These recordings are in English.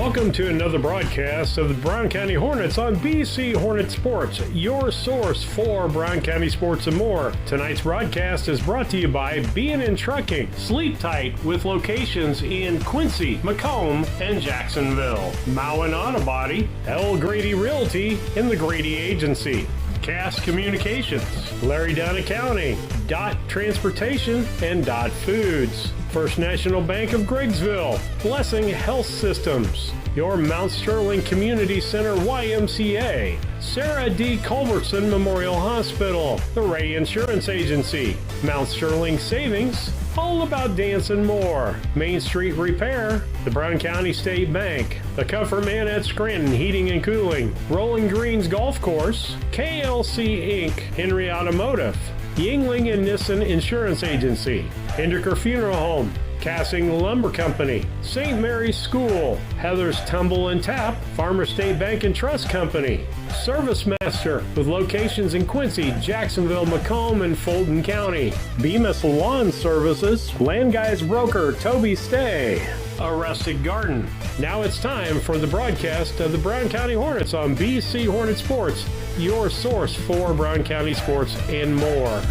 Welcome to another broadcast of the Brown County Hornets on BC Hornet Sports, your source for Brown County sports and more. Tonight's broadcast is brought to you by B&N Trucking, Sleep Tight, with locations in Quincy, Macomb, and Jacksonville. Mowen Auto Body, L. Grady Realty, and the Grady Agency. Cass Communications, Larry Dunn Accounting, Dot Transportation, and Dot Foods. First National Bank of Griggsville, Blessing Health Systems, your Mount Sterling Community Center YMCA, Sarah D. Culbertson Memorial Hospital, the Ray Insurance Agency, Mount Sterling Savings, all about dance and more, Main Street Repair, the Brown County State Bank, the Comfort Man at Scranton Heating and Cooling, Rolling Greens Golf Course, KLC Inc., Henry Automotive, Yingling and Nissen Insurance Agency, Hindeker Funeral Home, Cassing Lumber Company, St. Mary's School, Heather's Tumble and Tap, Farmer State Bank and Trust Company, Service Master with locations in Quincy, Jacksonville, Macomb, and Fulton County, Bemis Lawn Services, Land Guys Broker Toby Stay, A Rustic Garden. Now it's time for the broadcast of the Brown County Hornets on BC Hornet Sports, your source for Brown County sports and more.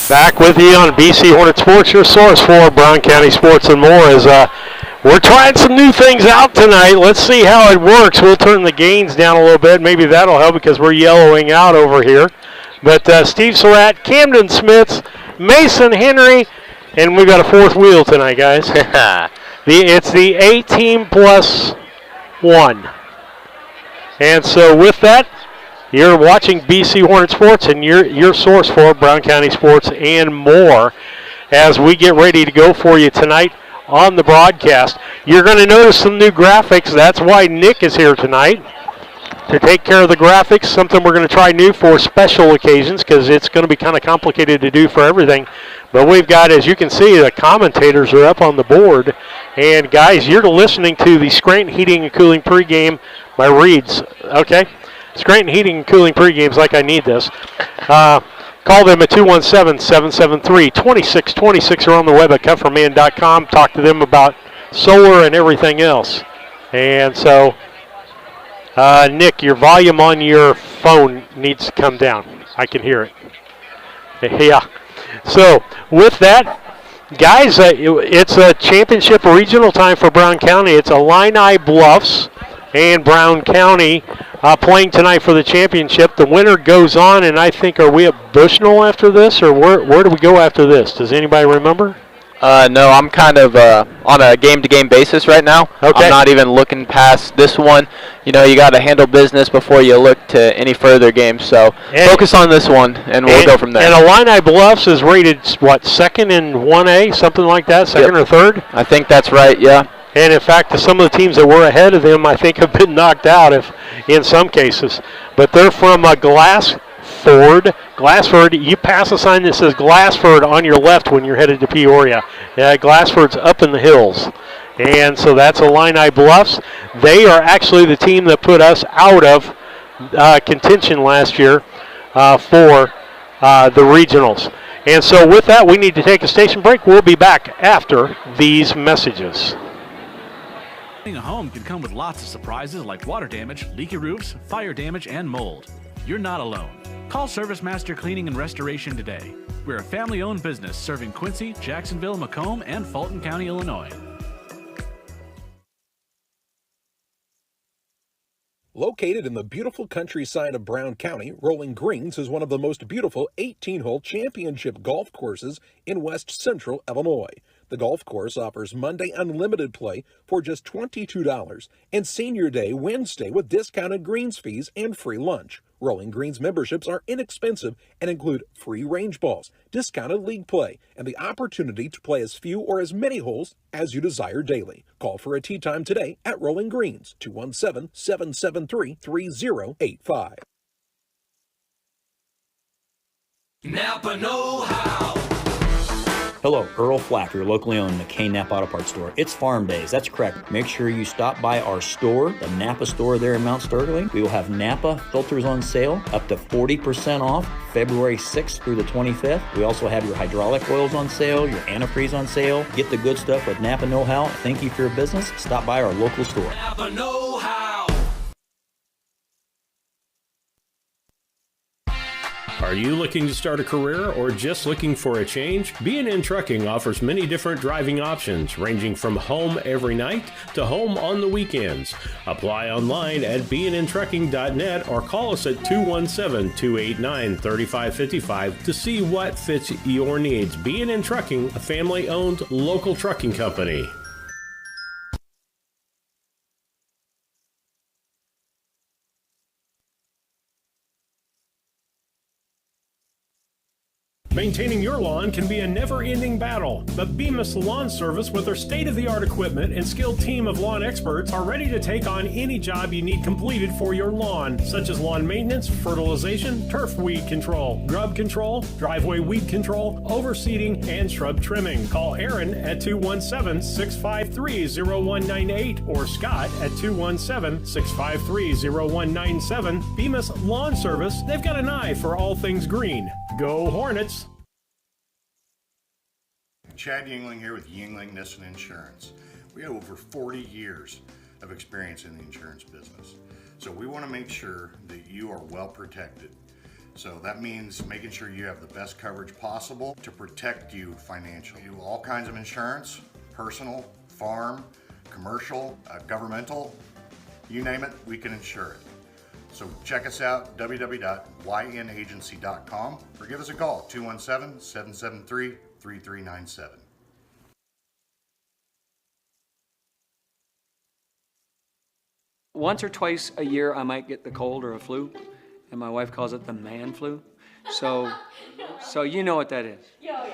Back with you on BC Hornet Sports, your source for Brown County sports and more. As we're trying some new things out tonight. Let's see how it works. We'll turn the gains down a little bit. Maybe that'll help because we're yellowing out over here. But Steve Surratt, Camden Smiths, Mason Henry, and we've got a fourth wheel tonight, guys. It's the 18 plus 1. And so with that, you're watching BC Hornet Sports and your source for Brown County sports and more as we get ready to go for you tonight on the broadcast. You're going to notice some new graphics. That's why Nick is here tonight to take care of the graphics, something we're going to try new for special occasions because it's going to be kind of complicated to do for everything. But we've got, as you can see, the commentators are up on the board. And, guys, you're listening to the Scranton Heating and Cooling pregame by Reeds. Okay? Scranton Heating and Cooling pregames like I need this. Call them at 217-773-2626 or on the web at comfortman.com. Talk to them about solar and everything else. And so, Nick, your volume on your phone needs to come down. I can hear it. Yeah. So, with that, guys, it's a championship regional time for Brown County. It's Illini Bluffs and Brown County playing tonight for the championship. The winner goes on, and I think, are we at Bushnell after this, or where do we go after this? Does anybody remember? No, I'm kind of on a game-to-game basis right now. Okay. I'm not even looking past this one. You know, you got to handle business before you look to any further games. So focus on this one, and we'll go from there. And Illini Bluffs is rated, what, second in 1A, something like that, second or third? I think that's right, yeah. And, in fact, some of the teams that were ahead of them, I think, have been knocked out in some cases. But they're from Glassford. Glassford, you pass a sign that says Glassford on your left when you're headed to Peoria. Glassford's up in the hills. And so that's Illini Bluffs. They are actually the team that put us out of contention last year for the regionals. And so with that, we need to take a station break. We'll be back after these messages. A home can come with lots of surprises like water damage, leaky roofs, fire damage, and mold. You're not alone. Call Service Master Cleaning and Restoration today. We're a family-owned business serving Quincy, Jacksonville, Macomb, and Fulton County, Illinois. Located in the beautiful countryside of Brown County, Rolling Greens is one of the most beautiful 18-hole championship golf courses in west central Illinois. The golf course offers Monday unlimited play for just $22 and Senior Day Wednesday with discounted greens fees and free lunch. Rolling Greens memberships are inexpensive and include free range balls, discounted league play, and the opportunity to play as few or as many holes as you desire daily. Call for a tee time today at Rolling Greens, 217-773-3085. Napa know-how. Hello, Earl Flack, your locally owned McCain Napa Auto Parts store. It's farm days, that's correct. Make sure you stop by our store, the Napa store there in Mount Sterling. We will have Napa filters on sale, up to 40% off, February 6th through the 25th. We also have your hydraulic oils on sale, your antifreeze on sale. Get the good stuff with Napa Know-How. Thank you for your business. Stop by our local store. Napa Know-How. Are you looking to start a career or just looking for a change? B&N Trucking offers many different driving options, ranging from home every night to home on the weekends. Apply online at bnntrucking.net or call us at 217-289-3555 to see what fits your needs. B&N Trucking, a family-owned local trucking company. Maintaining your lawn can be a never-ending battle, but Bemis Lawn Service, with their state-of-the-art equipment and skilled team of lawn experts, are ready to take on any job you need completed for your lawn, such as lawn maintenance, fertilization, turf weed control, grub control, driveway weed control, overseeding, and shrub trimming. Call Aaron at 217-653-0198 or Scott at 217-653-0197. Bemis Lawn Service, they've got an eye for all things green. Go Hornets! Chad Yingling here with Yingling Nissen Insurance. We have over 40 years of experience in the insurance business. So we want to make sure that you are well protected. So that means making sure you have the best coverage possible to protect you financially. We do all kinds of insurance, personal, farm, commercial, governmental, you name it, we can insure it. So check us out, www.ynagency.com, or give us a call, 217-773-3397. Once or twice a year, I might get the cold or a flu, and my wife calls it the man flu. So you know what that is. Yeah.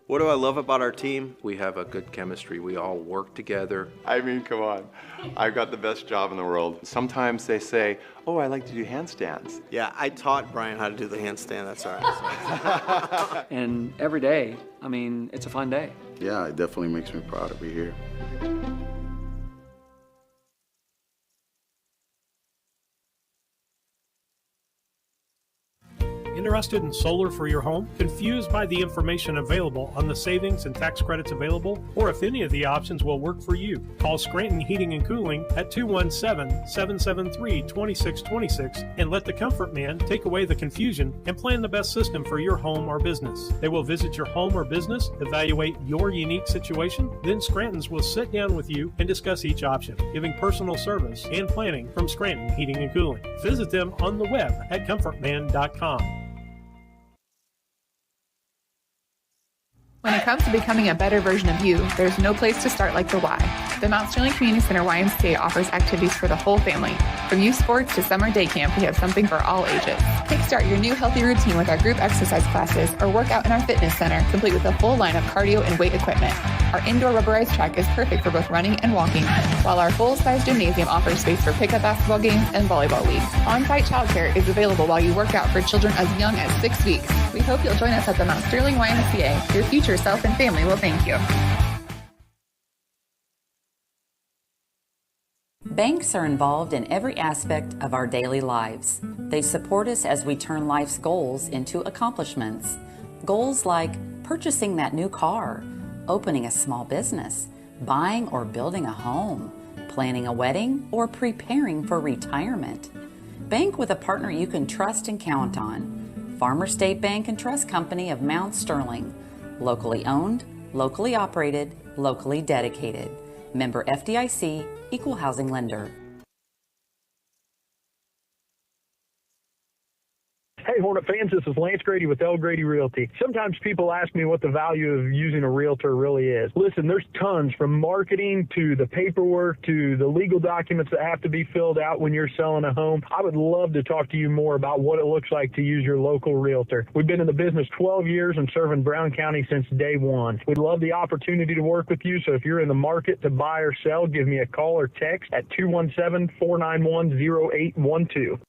What do I love about our team? We have a good chemistry. We all work together. I mean, come on. I've got the best job in the world. Sometimes they say, oh, I like to do handstands. Yeah, I taught Brian how to do the handstand. That's all right. And every day, I mean, it's a fun day. Yeah, it definitely makes me proud to be here. Interested in solar for your home? Confused by the information available on the savings and tax credits available? Or if any of the options will work for you? Call Scranton Heating and Cooling at 217-773-2626 and let the Comfort Man take away the confusion and plan the best system for your home or business. They will visit your home or business, evaluate your unique situation, then Scranton's will sit down with you and discuss each option, giving personal service and planning from Scranton Heating and Cooling. Visit them on the web at comfortman.com. When it comes to becoming a better version of you, there's no place to start like the Y. The Mount Sterling Community Center YMCA offers activities for the whole family. From youth sports to summer day camp, we have something for all ages. Kickstart your new healthy routine with our group exercise classes or work out in our fitness center, complete with a full line of cardio and weight equipment. Our indoor rubberized track is perfect for both running and walking, while our full-size gymnasium offers space for pickup basketball games and volleyball leagues. On-site childcare is available while you work out for children as young as 6 weeks. We hope you'll join us at the Mount Sterling YMCA. Your future self and family will thank you. Banks are involved in every aspect of our daily lives. They support us as we turn life's goals into accomplishments. Goals like purchasing that new car, opening a small business, buying or building a home, planning a wedding, or preparing for retirement. Bank with a partner you can trust and count on. Farmer State Bank and Trust Company of Mount Sterling. Locally owned, locally operated, locally dedicated. Member FDIC, Equal Housing Lender. Hey, Hornet fans, this is Lance Grady with L. Grady Realty. Sometimes people ask me what the value of using a realtor really is. Listen, there's tons, from marketing to the paperwork to the legal documents that have to be filled out when you're selling a home. I would love to talk to you more about what it looks like to use your local realtor. We've been in the business 12 years and serving Brown County since day one. We'd love the opportunity to work with you, so if you're in the market to buy or sell, give me a call or text at 217-491-0812.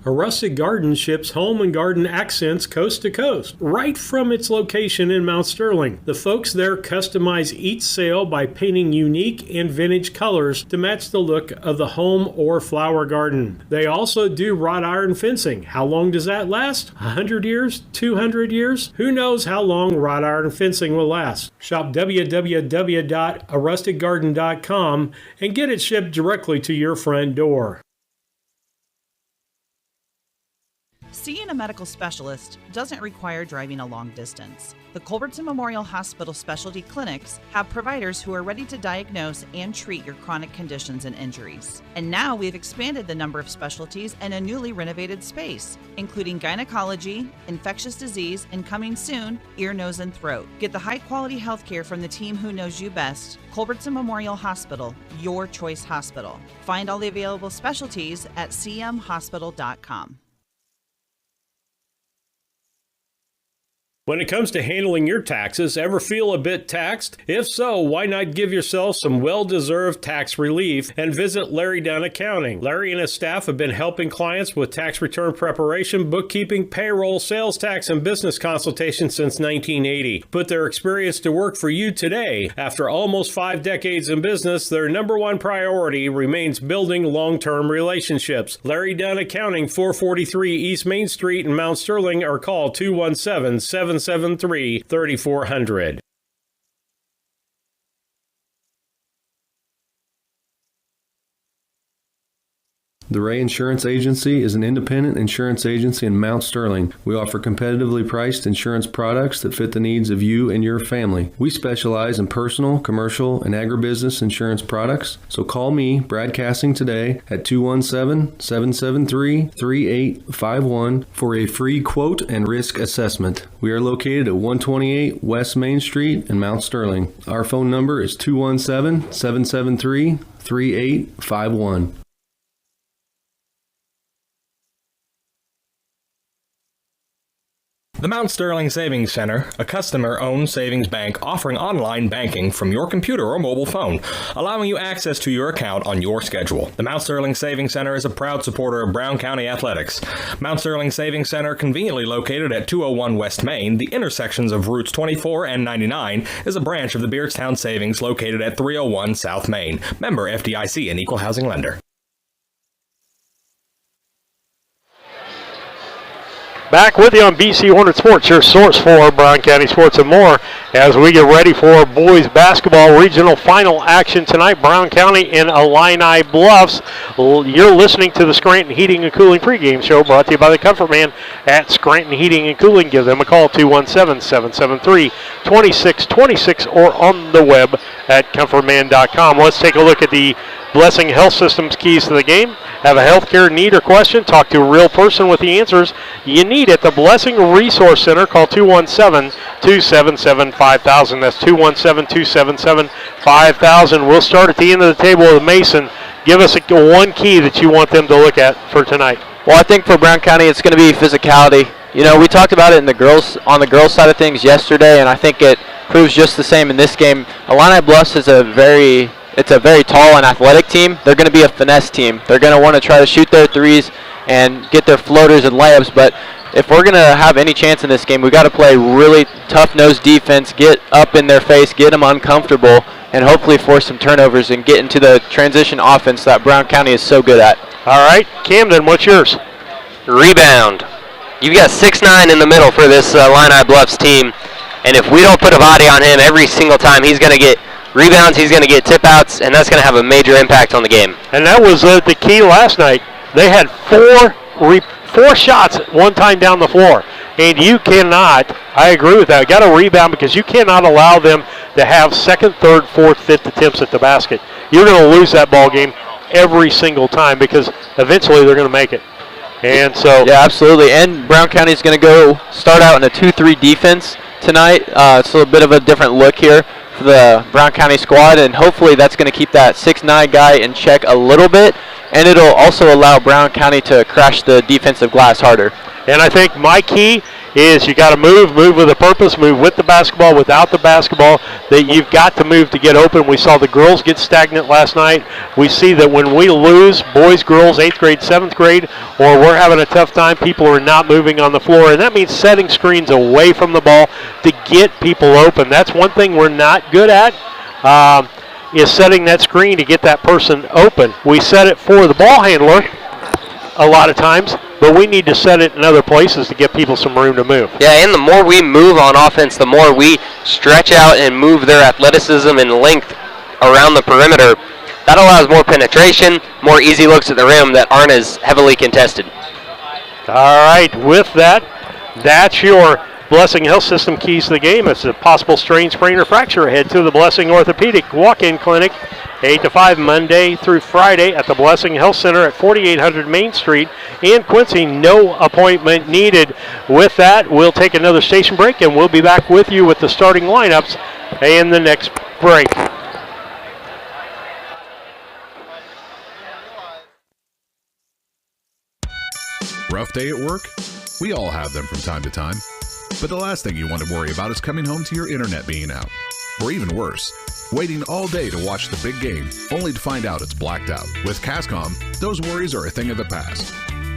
A Rustic Garden ships home and garden accents coast to coast, right from its location in Mount Sterling. The folks there customize each sail by painting unique and vintage colors to match the look of the home or flower garden. They also do wrought iron fencing. How long does that last? 100 years? 200 years? Who knows how long wrought iron fencing will last? Shop www.arusticgarden.com and get it shipped directly to your front door. Seeing a medical specialist doesn't require driving a long distance. The Culbertson Memorial Hospital Specialty Clinics have providers who are ready to diagnose and treat your chronic conditions and injuries. And now we've expanded the number of specialties in a newly renovated space, including gynecology, infectious disease, and coming soon, ear, nose, and throat. Get the high-quality healthcare from the team who knows you best. Culbertson Memorial Hospital, your choice hospital. Find all the available specialties at cmhospital.com. When it comes to handling your taxes, ever feel a bit taxed? If so, why not give yourself some well-deserved tax relief and visit Larry Dunn Accounting. Larry and his staff have been helping clients with tax return preparation, bookkeeping, payroll, sales tax, and business consultation since 1980. Put their experience to work for you today. After almost 5 decades in business, their number one priority remains building long-term relationships. Larry Dunn Accounting, 443 East Main Street in Mount Sterling, or call 217-773-3400. The Ray Insurance Agency is an independent insurance agency in Mount Sterling. We offer competitively priced insurance products that fit the needs of you and your family. We specialize in personal, commercial, and agribusiness insurance products. So call me, Brad Casting, today at 217-773-3851 for a free quote and risk assessment. We are located at 128 West Main Street in Mount Sterling. Our phone number is 217-773-3851. The Mount Sterling Savings Center, a customer-owned savings bank offering online banking from your computer or mobile phone, allowing you access to your account on your schedule. The Mount Sterling Savings Center is a proud supporter of Brown County athletics. Mount Sterling Savings Center, conveniently located at 201 West Main, the intersections of routes 24 and 99, is a branch of the Beardstown Savings located at 301 South Main. Member FDIC, an equal housing lender. Back with you on BC Hornet Sports, your source for Brown County sports and more, as we get ready for boys basketball regional final action tonight. Brown County and Illini Bluffs. You're listening to the Scranton Heating and Cooling pregame show, brought to you by the Comfort Man at Scranton Heating and Cooling. Give them a call, 217-773-2626, or on the web at comfortman.com. Let's take a look at the Blessing Health Systems keys to the game. Have a healthcare need or question? Talk to a real person with the answers you need at the Blessing Resource Center. Call 217-277-5000. That's 217-277-5000. We'll start at the end of the table with Mason. Give us one key that you want them to look at for tonight. Well, I think for Brown County, it's going to be physicality. You know, we talked about it on the girls side of things yesterday, and I think it proves just the same in this game. Illini Bluffs is a very tall and athletic team. They're going to be a finesse team. They're going to want to try to shoot their threes and get their floaters and layups, but if we're going to have any chance in this game, we've got to play really tough-nosed defense, get up in their face, get them uncomfortable, and hopefully force some turnovers and get into the transition offense that Brown County is so good at. All right, Camden, what's yours? Rebound. You've got 6'9" in the middle for this Illini Bluffs team, and if we don't put a body on him every single time, he's going to get rebounds, he's going to get tip-outs, and that's going to have a major impact on the game. And that was the key last night. They had four shots at one time down the floor, and you cannot, I agree with that, got to rebound because you cannot allow them to have second, third, fourth, fifth attempts at the basket. You're going to lose that ball game every single time because eventually they're going to make it. And so, yeah, absolutely. And Brown County is going to go start out in a 2-3 defense tonight. It's a little bit of a different look here for the Brown County squad, and hopefully that's going to keep that 6'9" guy in check a little bit, and it'll also allow Brown County to crash the defensive glass harder. And I think my key is you got to move with a purpose, move with the basketball, without the basketball, that you've got to move to get open. We saw the girls get stagnant last night. We see that when we lose, boys, girls, 8th grade, 7th grade, or we're having a tough time, people are not moving on the floor, and that means setting screens away from the ball to get people open. That's one thing we're not good at. Is setting that screen to get that person open. We set it for the ball handler a lot of times, but we need to set it in other places to get people some room to move. Yeah, and the more we move on offense, the more we stretch out and move their athleticism and length around the perimeter. That allows more penetration, more easy looks at the rim that aren't as heavily contested. All right, with that, that's your Blessing Health System keys to the game. It's a possible strain, sprain, or fracture. Head to the Blessing Orthopedic Walk-In Clinic, 8 to 5, Monday through Friday at the Blessing Health Center at 4800 Main Street in Quincy. No appointment needed. With that, we'll take another station break, and we'll be back with you with the starting lineups in the next break. Rough day at work? We all have them from time to time. But the last thing you want to worry about is coming home to your internet being out. Or even worse, waiting all day to watch the big game, only to find out it's blacked out. With Cascom, those worries are a thing of the past.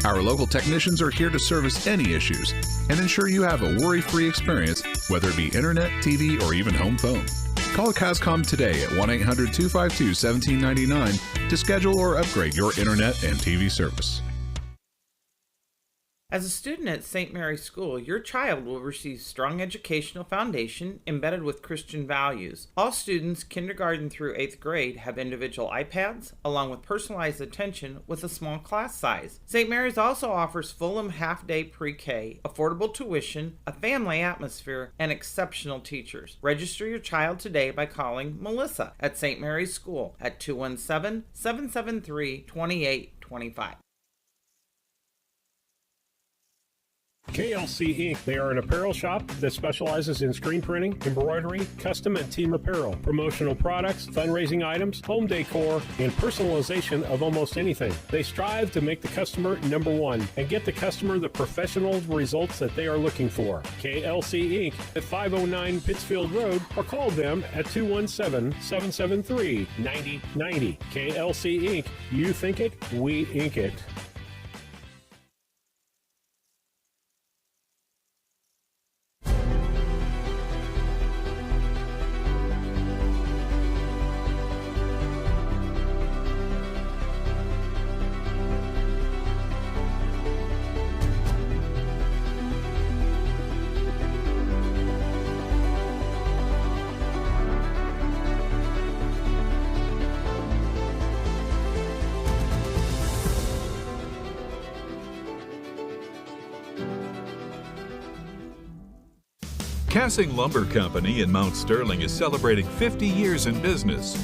Our local technicians are here to service any issues and ensure you have a worry-free experience, whether it be internet, TV, or even home phone. Call Cascom today at 1-800-252-1799 to schedule or upgrade your internet and TV service. As a student at St. Mary's School, your child will receive strong educational foundation embedded with Christian values. All students, kindergarten through 8th grade, have individual iPads, along with personalized attention with a small class size. St. Mary's also offers Fulham half-day pre-K, affordable tuition, a family atmosphere, and exceptional teachers. Register your child today by calling Melissa at St. Mary's School at 217-773-2825. KLC Inc. They are an apparel shop that specializes in screen printing, embroidery, custom and team apparel, promotional products, fundraising items, home decor, and personalization of almost anything. They strive to make the customer number one and get the customer the professional results that they are looking for. KLC Inc. at 509 Pittsfield Road, or call them at 217-773-9090. KLC Inc. You think it, we ink it. Cassing Lumber Company in Mount Sterling is celebrating 50 years in business.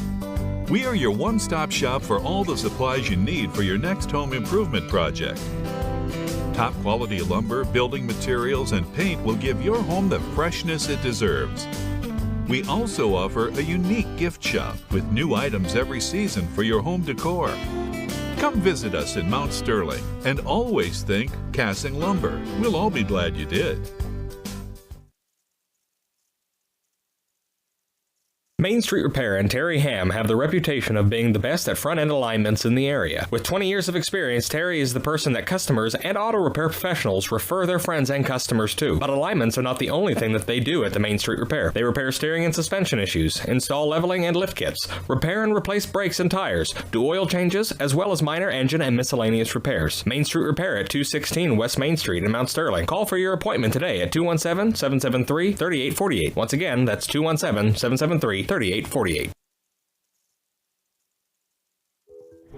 We are your one-stop shop for all the supplies you need for your next home improvement project. Top quality lumber, building materials, and paint will give your home the freshness it deserves. We also offer a unique gift shop with new items every season for your home decor. Come visit us in Mount Sterling and always think Cassing Lumber. We'll all be glad you did. Main Street Repair and Terry Ham have the reputation of being the best at front-end alignments in the area. With 20 years of experience, Terry is the person that customers and auto repair professionals refer their friends and customers to. But alignments are not the only thing that they do at the Main Street Repair. They repair steering and suspension issues, install leveling and lift kits, repair and replace brakes and tires, do oil changes, as well as minor engine and miscellaneous repairs. Main Street Repair at 216 West Main Street in Mount Sterling. Call for your appointment today at 217-773-3848. Once again, that's 217-773-3848.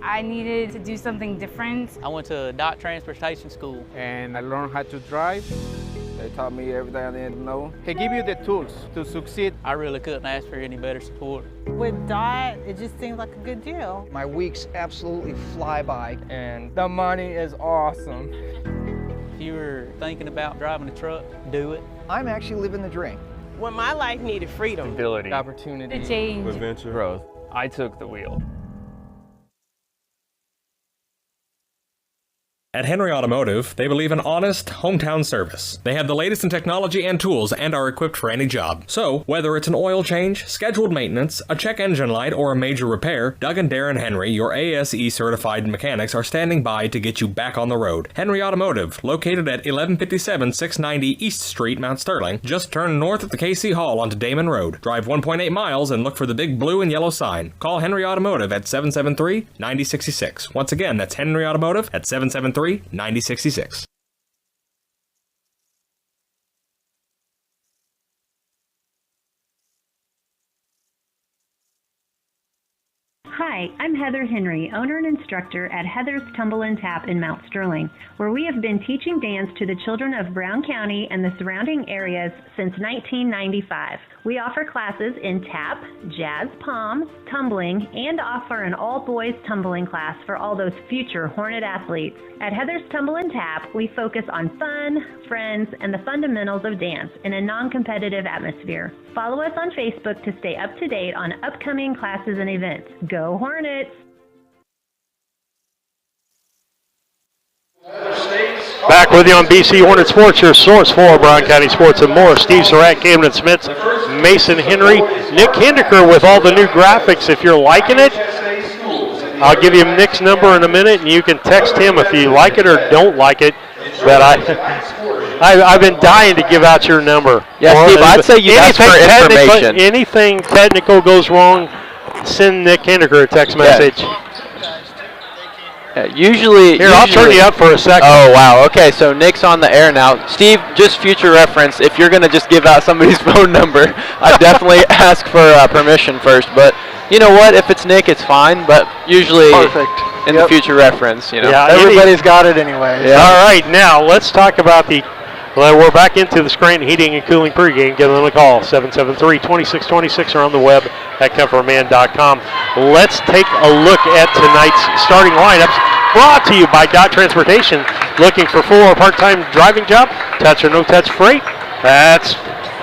I needed to do something different. I went to DOT transportation school. And I learned how to drive. They taught me everything I needed to know. They give you the tools to succeed. I really couldn't ask for any better support. With DOT, it just seemed like a good deal. My weeks absolutely fly by. And the money is awesome. If you were thinking about driving a truck, do it. I'm actually living the dream. When my life needed freedom, stability, opportunity, change, adventure, growth, I took the wheel. At Henry Automotive, they believe in honest, hometown service. They have the latest in technology and tools and are equipped for any job. So, whether it's an oil change, scheduled maintenance, a check engine light, or a major repair, Doug and Darren Henry, your ASE certified mechanics, are standing by to get you back on the road. Henry Automotive, located at 1157 690 East Street, Mount Sterling. Just turn north at the KC Hall onto Damon Road. Drive 1.8 miles and look for the big blue and yellow sign. Call Henry Automotive at 773-9066. Once again, that's Henry Automotive at 773-9066. Hi, I'm Heather Henry, owner and instructor at Heather's Tumble and Tap in Mount Sterling, where we have been teaching dance to the children of Brown County and the surrounding areas since 1995. We offer classes in tap, jazz palm, tumbling, and offer an all-boys tumbling class for all those future Hornet athletes. At Heather's Tumble and Tap, we focus on fun, friends, and the fundamentals of dance in a non-competitive atmosphere. Follow us on Facebook to stay up to date on upcoming classes and events. Go Hornets! Back with you on BC Hornet Sports, your source for Brown County sports and more. Steve Surratt, Camden Smith, Mason Henry, Nick Hendiker with all the new graphics. If you're liking it, I'll give you Nick's number in a minute, and you can text him if you like it or don't like it. But I've been dying to give out your number. Yeah, Steve, I'd say you ask for information. Anything technical goes wrong, send Nick Hendiker a text message. Usually, I'll turn you up for a second. Oh, wow. Okay, so Nick's on the air now. Steve, just future reference, if you're going to just give out somebody's phone number, I definitely ask for permission first. But you know what? If it's Nick, it's fine. But usually in the future reference, you know. Yeah, everybody's got it anyway. Yeah. All right, now let's talk about we're back into the Scranton Heating and Cooling pregame. Give them a call, 773-2626, or on the web at comfortman.com. Let's take a look at tonight's starting lineups, brought to you by Dot Transportation. Looking for full or part-time driving job? Touch or no-touch freight? That's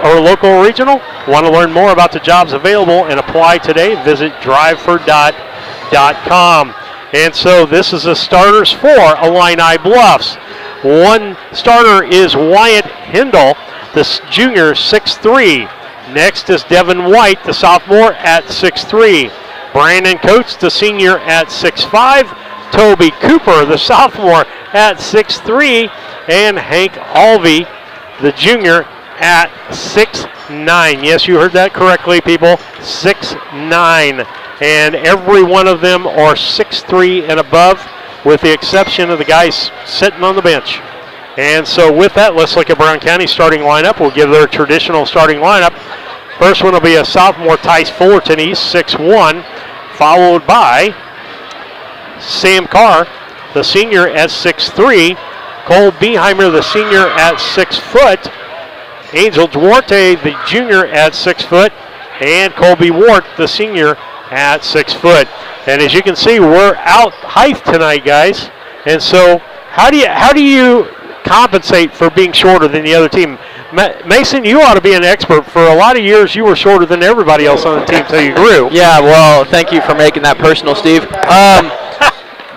our local or regional. Want to learn more about the jobs available and apply today? Visit drivefordot.com. And so this is the starters for Illini Bluffs. One starter is Wyatt Hindle, the junior, 6'3". Next is Devin White, the sophomore, at 6'3". Brandon Coates, the senior, at 6'5". Toby Cooper, the sophomore, at 6'3". And Hank Alvey, the junior, at 6'9". Yes, you heard that correctly, people. 6'9". And every one of them are 6'3" and above, with the exception of the guys sitting on the bench. And so with that, let's look at Brown County's starting lineup. We'll give their traditional starting lineup. First one will be a sophomore, Tice Fullerton. He's 6'1", followed by Sam Carr, the senior, at 6'3". Cole Beheimer, the senior, at 6 foot. Angel Duarte, the junior, at 6 foot. And Colby Ward, the senior, at 6 foot. And as you can see, we're out height tonight, guys. And so how do you compensate for being shorter than the other team? Mason, you ought to be an expert. For a lot of years, you were shorter than everybody else on the team until you grew. Yeah, well, thank you for making that personal, Steve.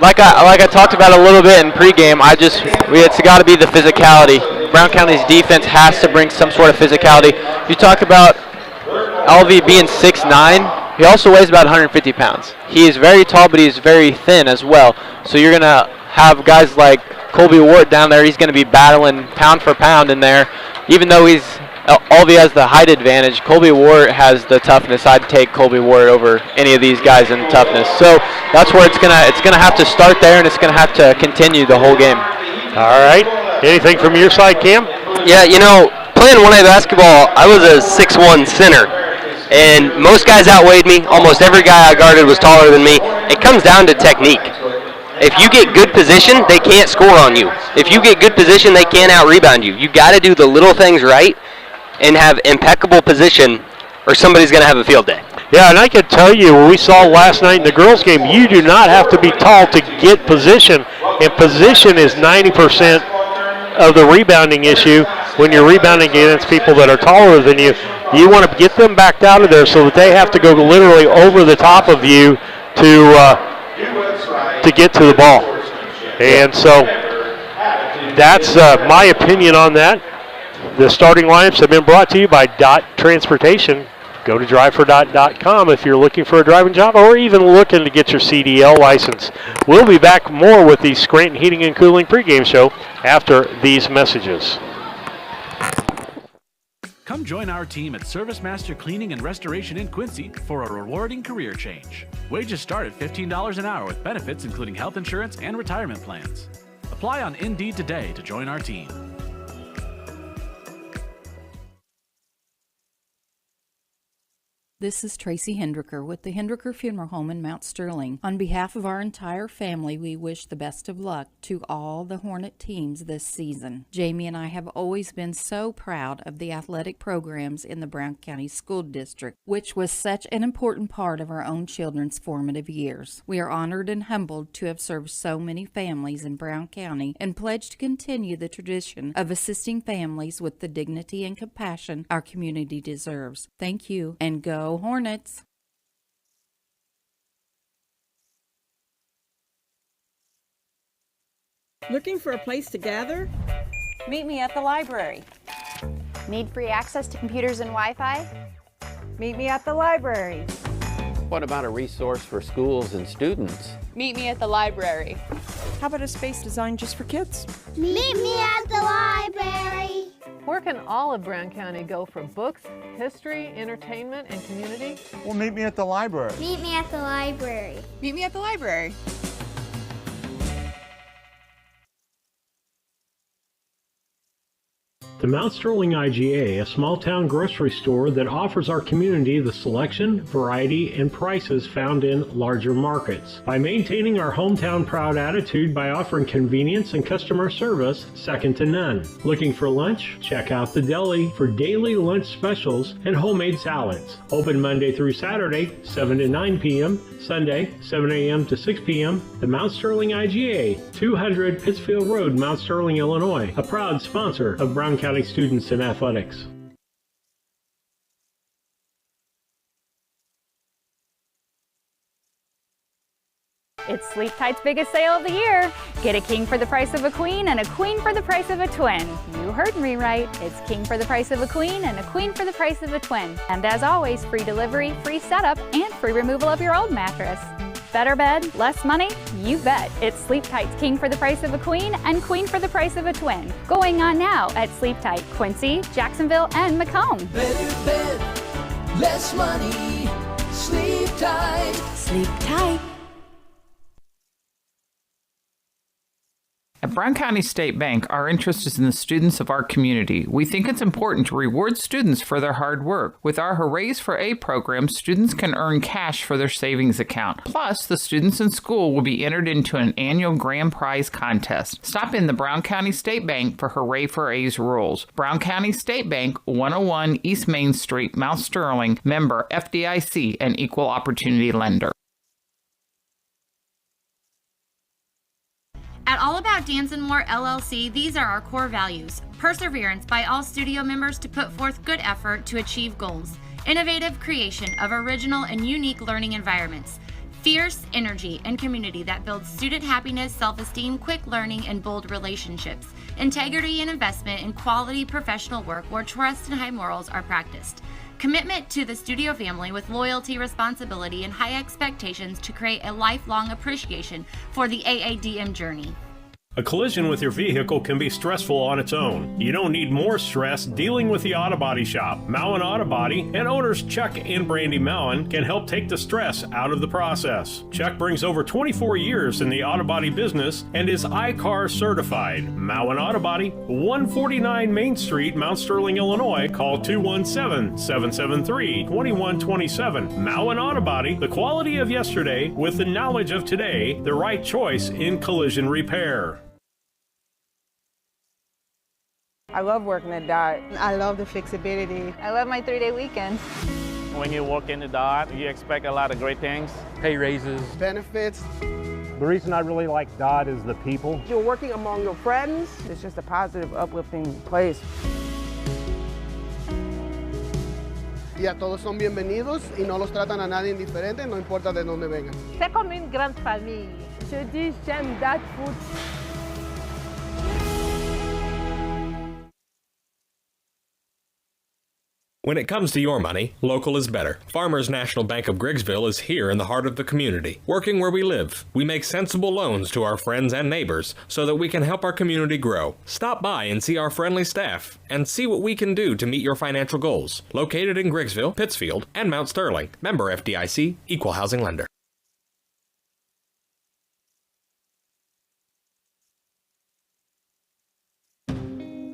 Like I talked about a little bit in pregame, it's got to be the physicality. Brown County's defense has to bring some sort of physicality. You talk about Alvey being 6'9". He also weighs about 150 pounds. He is very tall, but he's very thin as well. So you're going to have guys like Colby Ward down there. He's going to be battling pound for pound in there. Even though Alvey has the height advantage, Colby Ward has the toughness. I'd take Colby Ward over any of these guys in toughness. So that's where it's gonna have to start there, and it's going to have to continue the whole game. All right. Anything from your side, Cam? Yeah, playing 1A basketball, I was a 6'1" center. And most guys outweighed me. Almost every guy I guarded was taller than me. It comes down to technique. If you get good position, they can't score on you. If you get good position, they can't out-rebound you. You got to do the little things right and have impeccable position, or somebody's going to have a field day. Yeah, and I can tell you, we saw last night in the girls' game, you do not have to be tall to get position, and position is 90% of the rebounding issue. When you're rebounding against people that are taller than you, you want to get them backed out of there so that they have to go literally over the top of you to get to the ball. And so that's my opinion on that. The starting lineups have been brought to you by Dot Transportation. Go to drivefor.com if you're looking for a driving job or even looking to get your CDL license. We'll be back more with the Scranton Heating and Cooling pregame show after these messages. Come join our team at Service Master Cleaning and Restoration in Quincy for a rewarding career change. Wages start at $15 an hour with benefits including health insurance and retirement plans. Apply on Indeed today to join our team. This is Tracy Hendricker with the Hendricker Funeral Home in Mount Sterling. On behalf of our entire family, we wish the best of luck to all the Hornet teams this season. Jamie and I have always been so proud of the athletic programs in the Brown County School District, which was such an important part of our own children's formative years. We are honored and humbled to have served so many families in Brown County and pledge to continue the tradition of assisting families with the dignity and compassion our community deserves. Thank you, and go Hornets! Looking for a place to gather? Meet me at the library. Need free access to computers and Wi-Fi? Meet me at the library. What about a resource for schools and students? Meet me at the library. How about a space designed just for kids? Meet me at the library. Where can all of Brown County go for books, history, entertainment, and community? Well, meet me at the library. Meet me at the library. Meet me at the library. The Mount Sterling IGA, a small-town grocery store that offers our community the selection, variety, and prices found in larger markets. By maintaining our hometown proud attitude by offering convenience and customer service second to none. Looking for lunch? Check out the deli for daily lunch specials and homemade salads. Open Monday through Saturday, 7 to 9 p.m., Sunday, 7 a.m. to 6 p.m. The Mount Sterling IGA, 200 Pittsfield Road, Mount Sterling, Illinois, a proud sponsor of Brown County students in athletics. It's Sleep Tight's biggest sale of the year. Get a king for the price of a queen and a queen for the price of a twin. You heard me right. It's king for the price of a queen and a queen for the price of a twin. And as always, free delivery, free setup, and free removal of your old mattress. Better bed, less money? You bet. It's Sleep Tight's king for the price of a queen and queen for the price of a twin. Going on now at Sleep Tight, Quincy, Jacksonville, and Macomb. Better bed, less money. Sleep tight. Sleep tight. At Brown County State Bank, our interest is in the students of our community. We think it's important to reward students for their hard work. With our Hoorays for A program, students can earn cash for their savings account. Plus, the students in school will be entered into an annual grand prize contest. Stop in the Brown County State Bank for Hooray for A's rules. Brown County State Bank, 101 East Main Street, Mount Sterling, member FDIC, and equal opportunity lender. At All About Dance and More LLC, these are our core values. Perseverance by all studio members to put forth good effort to achieve goals. Innovative creation of original and unique learning environments. Fierce energy and community that builds student happiness, self-esteem, quick learning, and bold relationships. Integrity and investment in quality professional work where trust and high morals are practiced. Commitment to the studio family with loyalty, responsibility, and high expectations to create a lifelong appreciation for the AADM journey. A collision with your vehicle can be stressful on its own. You don't need more stress dealing with the Auto Body Shop. Mowen Auto Body and owners Chuck and Brandy Mowen can help take the stress out of the process. Chuck brings over 24 years in the auto body business and is iCar certified. Mowen Auto Body, 149 Main Street, Mount Sterling, Illinois. Call 217-773-2127. Mowen Auto Body, the quality of yesterday with the knowledge of today, the right choice in collision repair. I love working at DOT. I love the flexibility. I love my 3-day weekend. When you walk into DOT, you expect a lot of great things. Pay raises. Benefits. The reason I really like DOT is the people. You're working among your friends. It's just a positive, uplifting place. Y a todos son bienvenidos y no los tratan a nadie indiferente, no importa de dónde vengan. C'est comme une grande famille. Je dis j'aime DOT Food. When it comes to your money, local is better. Farmers National Bank of Griggsville is here in the heart of the community, working where we live. We make sensible loans to our friends and neighbors so that we can help our community grow. Stop by and see our friendly staff and see what we can do to meet your financial goals. Located in Griggsville, Pittsfield, and Mount Sterling. Member FDIC, Equal Housing Lender.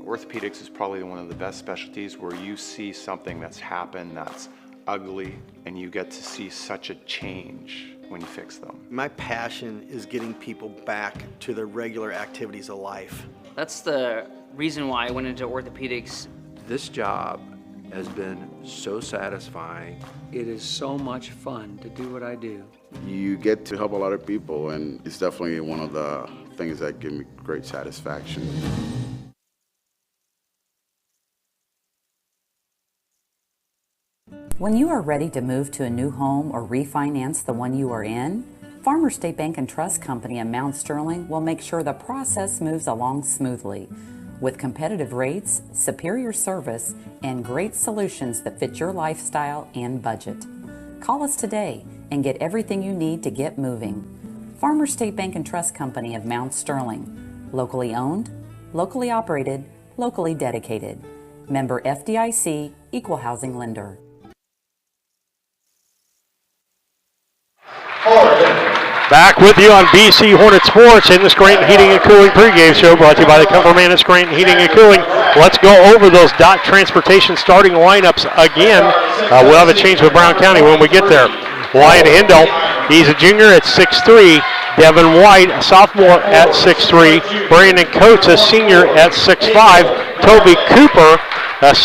Orthopedics is probably one of the best specialties where you see something that's happened that's ugly and you get to see such a change when you fix them. My passion is getting people back to their regular activities of life. That's the reason why I went into orthopedics. This job has been so satisfying. It is so much fun to do what I do. You get to help a lot of people, and it's definitely one of the things that give me great satisfaction. When you are ready to move to a new home or refinance the one you are in, Farmers State Bank and Trust Company in Mount Sterling will make sure the process moves along smoothly. With competitive rates, superior service, and great solutions that fit your lifestyle and budget. Call us today and get everything you need to get moving. Farmers State Bank and Trust Company of Mount Sterling. Locally owned, locally operated, locally dedicated. Member FDIC, Equal Housing Lender. Back with you on BC Hornet Sports in the Scranton Heating and Cooling pregame show, brought to you by the Comfort Man at Scranton Heating and Cooling. Let's go over those Dot Transportation starting lineups again. We'll have a change with Brown County when we get there. Wyatt Hindle, he's a junior at 6'3". Devin White, a sophomore at 6'3". Brandon Coates, a senior at 6'5". Toby Cooper, a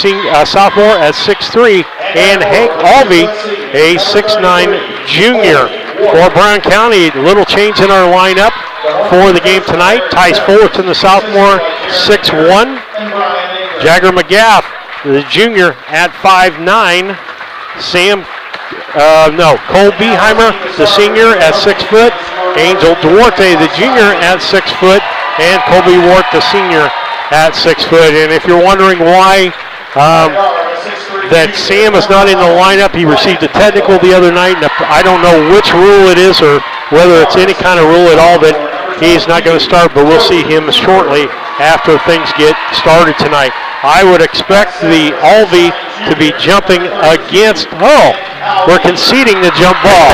sophomore at 6'3". And Hank Alvey, a 6'9" junior. For Brown County, little change in our lineup for the game tonight. Tice Fullerton, the sophomore, 6'1". Jagger McGaff, the junior, at 5'9". Cole Beheimer, the senior, at 6 foot. Angel Duarte, the junior, at 6 foot. And Colby Wart, the senior, at 6 foot. And if you're wondering why that Sam is not in the lineup, he received a technical the other night, and I don't know which rule it is or whether it's any kind of rule at all, but he's not going to start, but we'll see him shortly after things get started tonight. I would expect the Alvey to be jumping against, we're conceding the jump ball.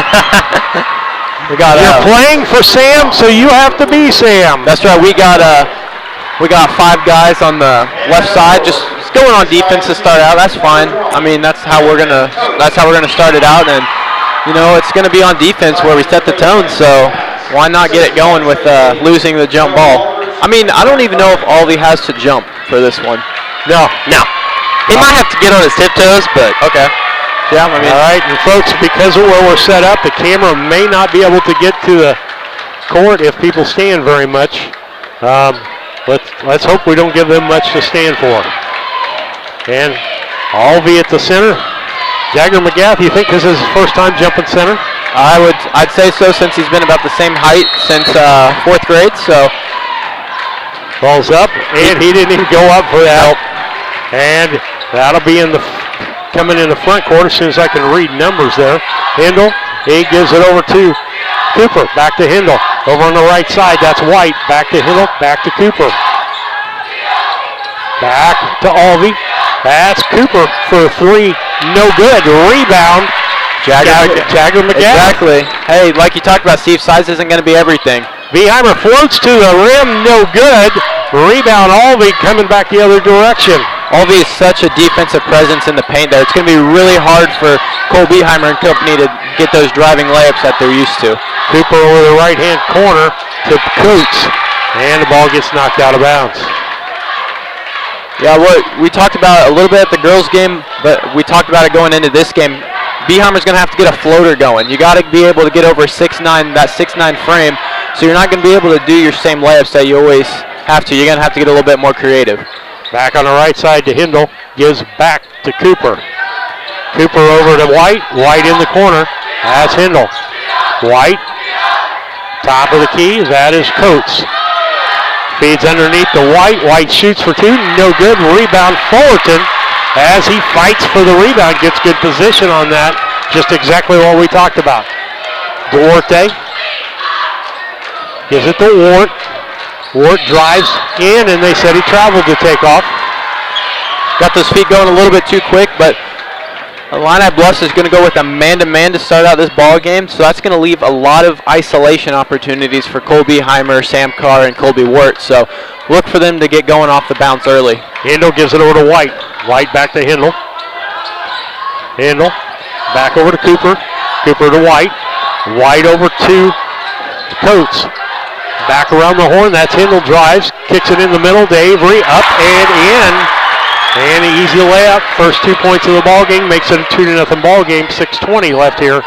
You're playing for Sam, so you have to be Sam. That's right, we got 5 guys on the left side, just going on defense to start out. That's fine. I mean, that's how we're gonna start it out, and it's gonna be on defense where we set the tone. So why not get it going with losing the jump ball? I mean, I don't even know if Alvey has to jump for this one. No. He might have to get on his tiptoes, but okay. Yeah, I mean. All right, and folks, because of where we're set up, the camera may not be able to get to the court if people stand very much. Let's hope we don't give them much to stand for. And Alvey at the center. Jagger McGath, you think this is his first time jumping center? I'd say so, since he's been about the same height since 4th grade. So ball's up, and he didn't even go up for that. And that'll be coming in the front court as soon as I can read numbers there. Hindle, he gives it over to Cooper. Back to Hindle. Over on the right side, that's White. Back to Hindle, back to Cooper. Back to Alvey. That's Cooper for 3. No good. Rebound. Jagger McGath. Exactly. Hey, like you talked about, Steve, size isn't going to be everything. Beheimer floats to the rim. No good. Rebound. Alvey coming back the other direction. Alvey is such a defensive presence in the paint there. It's going to be really hard for Cole Beheimer and company to get those driving layups that they're used to. Cooper over the right-hand corner to Coates. And the ball gets knocked out of bounds. Yeah, we talked about it a little bit at the girls' game, but we talked about it going into this game. Beheimer's going to have to get a floater going. You got to be able to get over 6'9", that 6'9" frame, so you're not going to be able to do your same layups that you always have to. You're going to have to get a little bit more creative. Back on the right side to Hindle, gives back to Cooper. Cooper over to White. White in the corner. That's Hindle. White, top of the key. That is Coates. Feeds underneath to White. White shoots for 2. No good. Rebound Fullerton. as he fights for the rebound, gets good position on that. Just exactly what we talked about. Duarte gives it to Wart. Wart drives in, and they said he traveled to take off. Got those feet going a little bit too quick, but Illini Bluffs is going to go with a man-to-man to start out this ball game, so that's going to leave a lot of isolation opportunities for Colby Heimer, Sam Carr, and Colby Wart. So look for them to get going off the bounce early. Hindle gives it over to White. White back to Hindle. Hindle back over to Cooper. Cooper to White. White over to Coates. Back around the horn. That's Hindle drives. Kicks it in the middle to Avery. Up and in. And an easy layup. First 2 points of the ball game makes it a 2-0 ball game. 6:20 left here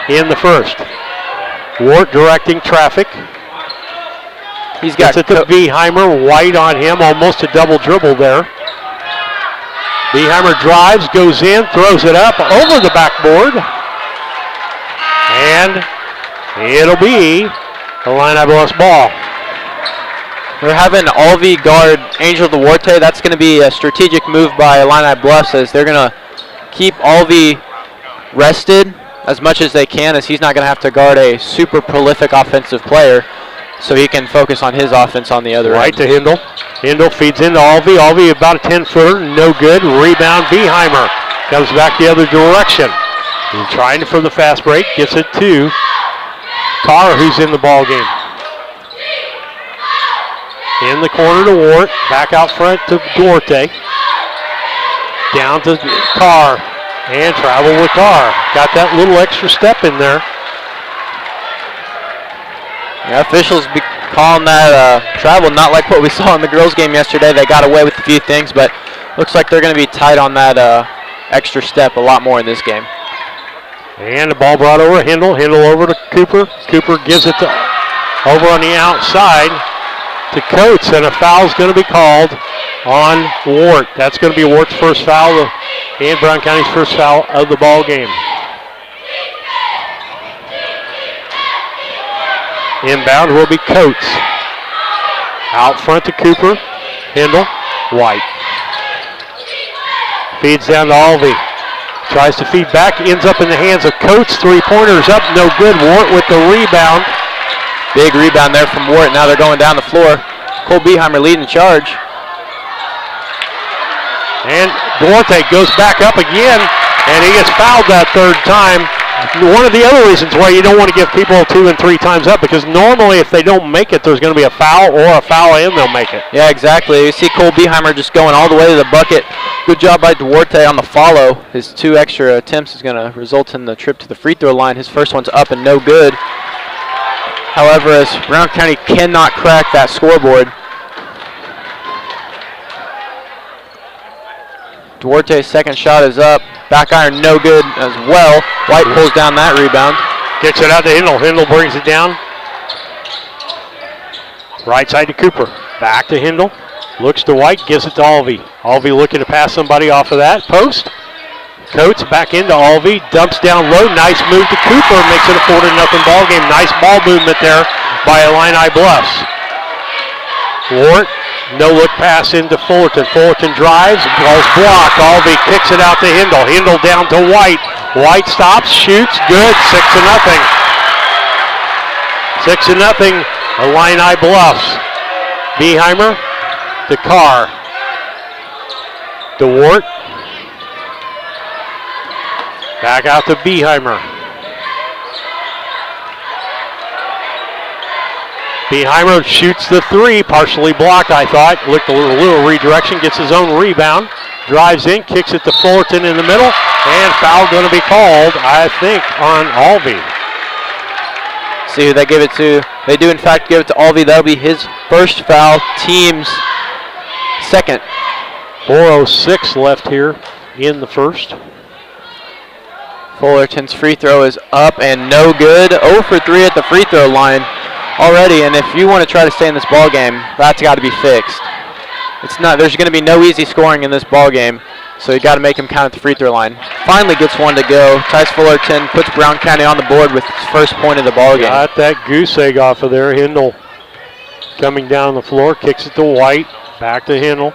in the first. Wart directing traffic. He's got it to Beheimer. White on him. Almost a double dribble there. Beheimer drives, goes in, throws it up over the backboard. And it'll be Illini Bluffs ball. They're having Alvey guard Angel Duarte. That's going to be a strategic move by Illini Bluffs, as they're going to keep Alvey rested as much as they can, as he's not going to have to guard a super prolific offensive player, so he can focus on his offense on the other end. Right to Hindle. Hindle feeds into Alvey. Alvey about a 10-footer, no good. Rebound, Beheimer comes back the other direction. He's trying for the fast break, gets it to Carr, who's in the ball game. In the corner to Wart, back out front to Duarte. Down to Carr, and travel with Carr. Got that little extra step in there. Yeah, officials be calling that travel, not like what we saw in the girls' game yesterday. They got away with a few things, but looks like they're going to be tight on that extra step a lot more in this game. And the ball brought over Hindle. Hindle over to Cooper. Cooper gives it to over on the outside to Coates, and a foul's going to be called on Wart. That's going to be Wart's first foul and Brown County's first foul of the ball game. Inbound will be Coates. Out front to Cooper. Hindle. White. Feeds down to Alvey. Tries to feed back. Ends up in the hands of Coates. Three-pointers up. No good. Wart with the rebound. Big rebound there from Wart. Now they're going down the floor. Cole Beheimer leading the charge. And Duarte goes back up again, and he gets fouled that third time. One of the other reasons why you don't want to give people 2 and 3 times up, because normally if they don't make it, there's going to be a foul or a foul and they'll make it. Yeah, exactly. You see Cole Beheimer just going all the way to the bucket. Good job by Duarte on the follow. His 2 extra attempts is going to result in the trip to the free throw line. His first one's up and no good. However, as Brown County cannot crack that scoreboard. Duarte's second shot is up. Back iron no good as well. White pulls down that rebound. Gets it out to Hindle. Hindle brings it down. Right side to Cooper. Back to Hindle. Looks to White. Gives it to Alvey. Alvey looking to pass somebody off of that post. Coates back into Alvey. Dumps down low. Nice move to Cooper. Makes it a 4-0 ball game. Nice ball movement there by Illini Bluffs. Wart. No look pass into Fullerton. Fullerton drives. Ball's blocked. Alvey kicks it out to Hindle. Hindle down to White. White stops, shoots, good. 6-0. 6-0. Illini Bluffs. Beheimer to Carr. To Wart. Back out to Beheimer. Beheimer shoots the 3, partially blocked, I thought. Looked a little redirection, gets his own rebound. Drives in, kicks it to Fullerton in the middle, and foul going to be called, I think, on Alvey. See who they give it to. They do, in fact, give it to Alvey. That'll be his first foul, team's second. 4:06 left here in the first. Fullerton's free throw is up and no good. 0 for 3 at the free throw line already, and if you want to try to stay in this ball game, that's got to be fixed. It's not. There's going to be no easy scoring in this ball game, so you got to make him count at the free throw line. Finally gets one to go. Tice Fullerton puts Brown County on the board with his first point of the ball game. Got that goose egg off of there. Hindle coming down the floor, kicks it to White. Back to Hindle.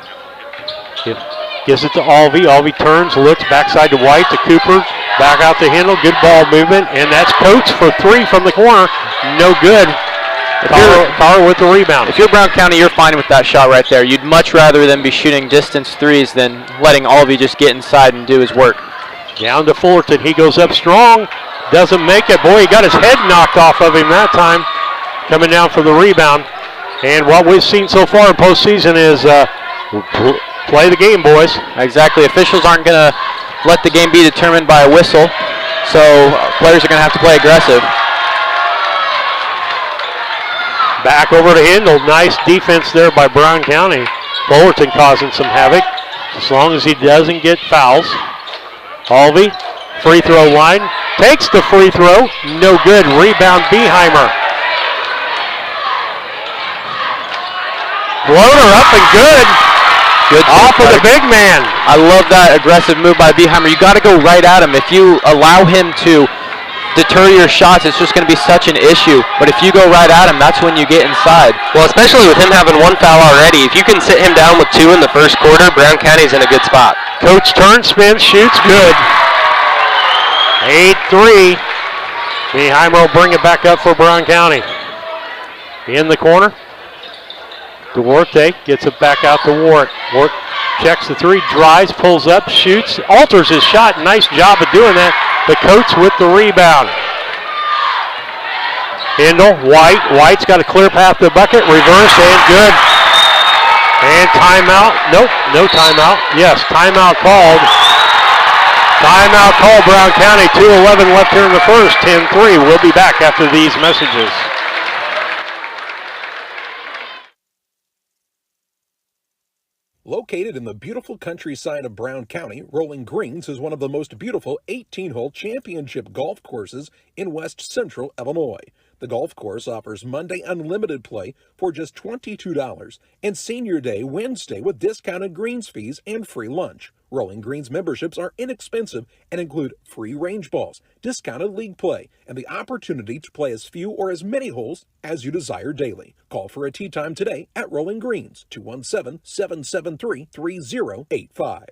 Gives it to Alvey. Alvey turns, looks backside to White, to Cooper. Back out to Hindle. Good ball movement. And that's Coates for 3 from the corner. No good. Carr with the rebound. If you're Brown County, you're fine with that shot right there. You'd much rather them be shooting distance threes than letting Alvey just get inside and do his work. Down to Fullerton. He goes up strong. Doesn't make it. Boy, he got his head knocked off of him that time. Coming down for the rebound. And what we've seen so far in postseason is play the game, boys. Exactly. Officials aren't going to let the game be determined by a whistle, so players are going to have to play aggressive. Back over to Hindle. Nice defense there by Brown County. Fullerton causing some havoc, as long as he doesn't get fouls. Alvey, free throw line. Takes the free throw. No good. Rebound, Beheimer. Floater up and good. Good off of the big man. I love that aggressive move by Beheimer. You got to go right at him. If you allow him to deter your shots, it's just going to be such an issue. But if you go right at him, that's when you get inside. Well, especially with him having 1 foul already. If you can sit him down with 2 in the first quarter, Brown County's in a good spot. Coach turns, spins, shoots, good. 8-3. Beheimer will bring it back up for Brown County. In the corner. Duarte gets it back out to Wart. Wart checks the 3, drives, pulls up, shoots, alters his shot. Nice job of doing that. The Coates with the rebound. Hindle, White. White's got a clear path to the bucket. Reverse and good. And timeout. Nope, no timeout. Yes, timeout called. Timeout called, Brown County. 2:11 left here in the first. 10-3. We'll be back after these messages. Located in the beautiful countryside of Brown County, Rolling Greens is one of the most beautiful 18-hole championship golf courses in west central Illinois. The golf course offers Monday unlimited play for just $22 and Senior Day Wednesday with discounted greens fees and free lunch. Rolling Greens memberships are inexpensive and include free range balls, discounted league play, and the opportunity to play as few or as many holes as you desire daily. Call for a tee time today at Rolling Greens, 217-773-3085.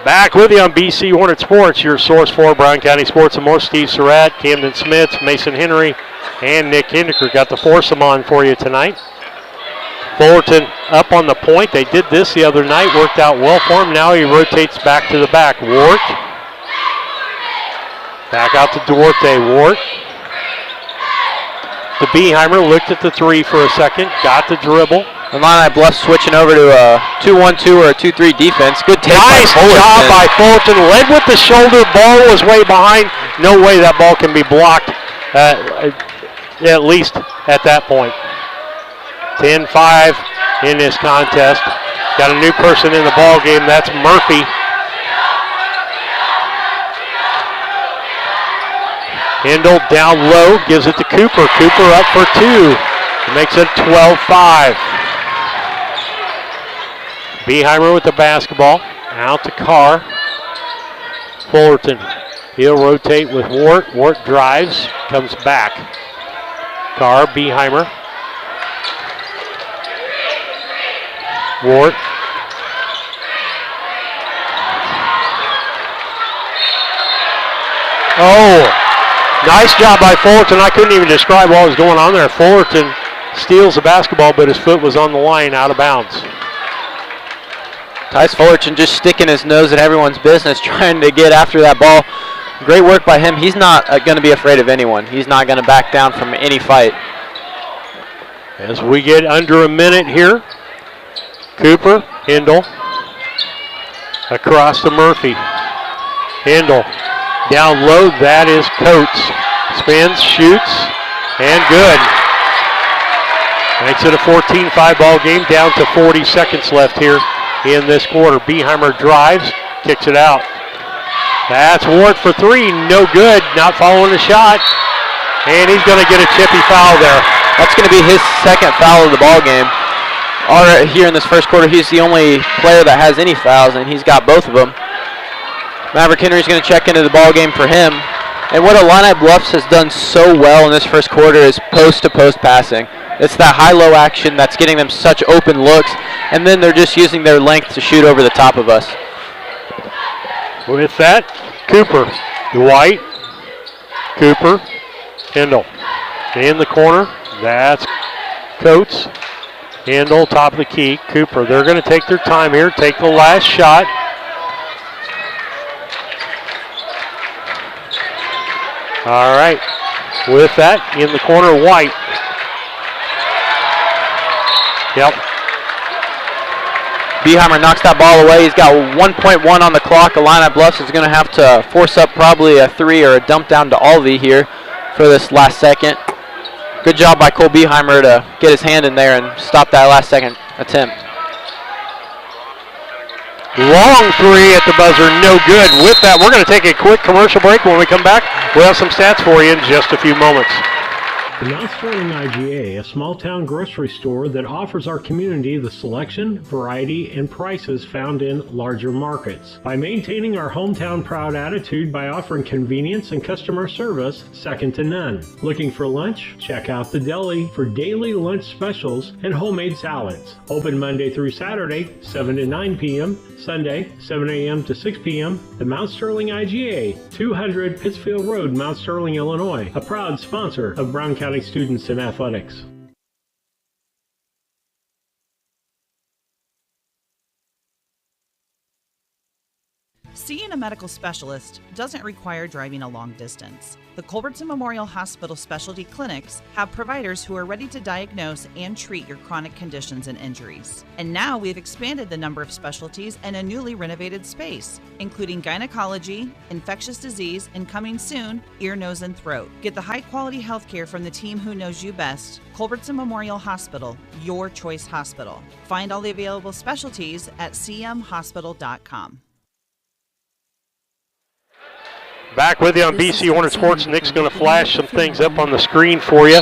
Back with you on BC Hornet Sports, your source for Brown County sports and more. Steve Surratt, Camden Smith, Mason Henry, and Nick Hindeker got the foursome on for you tonight. Fullerton up on the point. They did this the other night, worked out well for him. Now he rotates back to the back. Wart. Back out to Duarte. Wart. To Beheimer, looked at the 3 for a second, got the dribble. Illini Bluffs switching over to a 2-1-2 or a 2-3 defense. Good take nice by Fullerton. Job by Fullerton. Led with the shoulder. Ball was way behind. No way that ball can be blocked, at least at that point. 10-5 in this contest. Got a new person in the ball game. That's Murphy. Hindle down low. Gives it to Cooper. Cooper up for 2. Makes it 12-5. Beheimer with the basketball. Out to Carr. Fullerton. He'll rotate with Wart. Wart drives. Comes back. Carr, Beheimer. Wart. Oh, nice job by Fullerton. I couldn't even describe what was going on there. Fullerton steals the basketball, but his foot was on the line out of bounds. Tyce Fullerton just sticking his nose in everyone's business, trying to get after that ball. Great work by him. He's not going to be afraid of anyone. He's not going to back down from any fight. As we get under a minute here, Cooper, Hindle, across to Murphy. Hindle, down low, that is Coates. Spins, shoots, and good. Makes it a 14-5 ball game, down to 40 seconds left here in this quarter. Beheimer drives, kicks it out. That's Ward for 3, no good, not following the shot. And he's going to get a chippy foul there. That's going to be his second foul of the ball game. All right, here in this first quarter, he's the only player that has any fouls, and he's got both of them. Maverick Henry's going to check into the ball game for him. And what Illini Bluffs has done so well in this first quarter is post-to-post passing. It's that high-low action that's getting them such open looks, and then they're just using their length to shoot over the top of us. With that, Cooper, White, Cooper, Hindle. In the corner, that's Coates. Hindle, top of the key. Cooper, they're going to take their time here, take the last shot. All right, with that, in the corner, White. Yep. Beheimer knocks that ball away. He's got 1.1 on the clock. Illini Bluffs is going to have to force up probably a 3 or a dump down to Alvey here for this last second. Good job by Cole Beheimer to get his hand in there and stop that last second attempt. Long 3 at the buzzer, no good. With that, we're going to take a quick commercial break. When we come back, we'll have some stats for you in just a few moments. The Mount Sterling IGA, a small-town grocery store that offers our community the selection, variety, and prices found in larger markets. By maintaining our hometown proud attitude by offering convenience and customer service second to none. Looking for lunch? Check out the deli for daily lunch specials and homemade salads. Open Monday through Saturday, 7 to 9 p.m., Sunday, 7 a.m. to 6 p.m. The Mount Sterling IGA, 200 Pittsfield Road, Mount Sterling, Illinois, a proud sponsor of Brown County students in athletics. Seeing a medical specialist doesn't require driving a long distance. The Culbertson Memorial Hospital Specialty Clinics have providers who are ready to diagnose and treat your chronic conditions and injuries. And now we've expanded the number of specialties in a newly renovated space, including gynecology, infectious disease, and coming soon, ear, nose, and throat. Get the high-quality healthcare from the team who knows you best. Culbertson Memorial Hospital, your choice hospital. Find all the available specialties at cmhospital.com. Back with you on BC Hornet Sports. Nick's going to flash some things up on the screen for you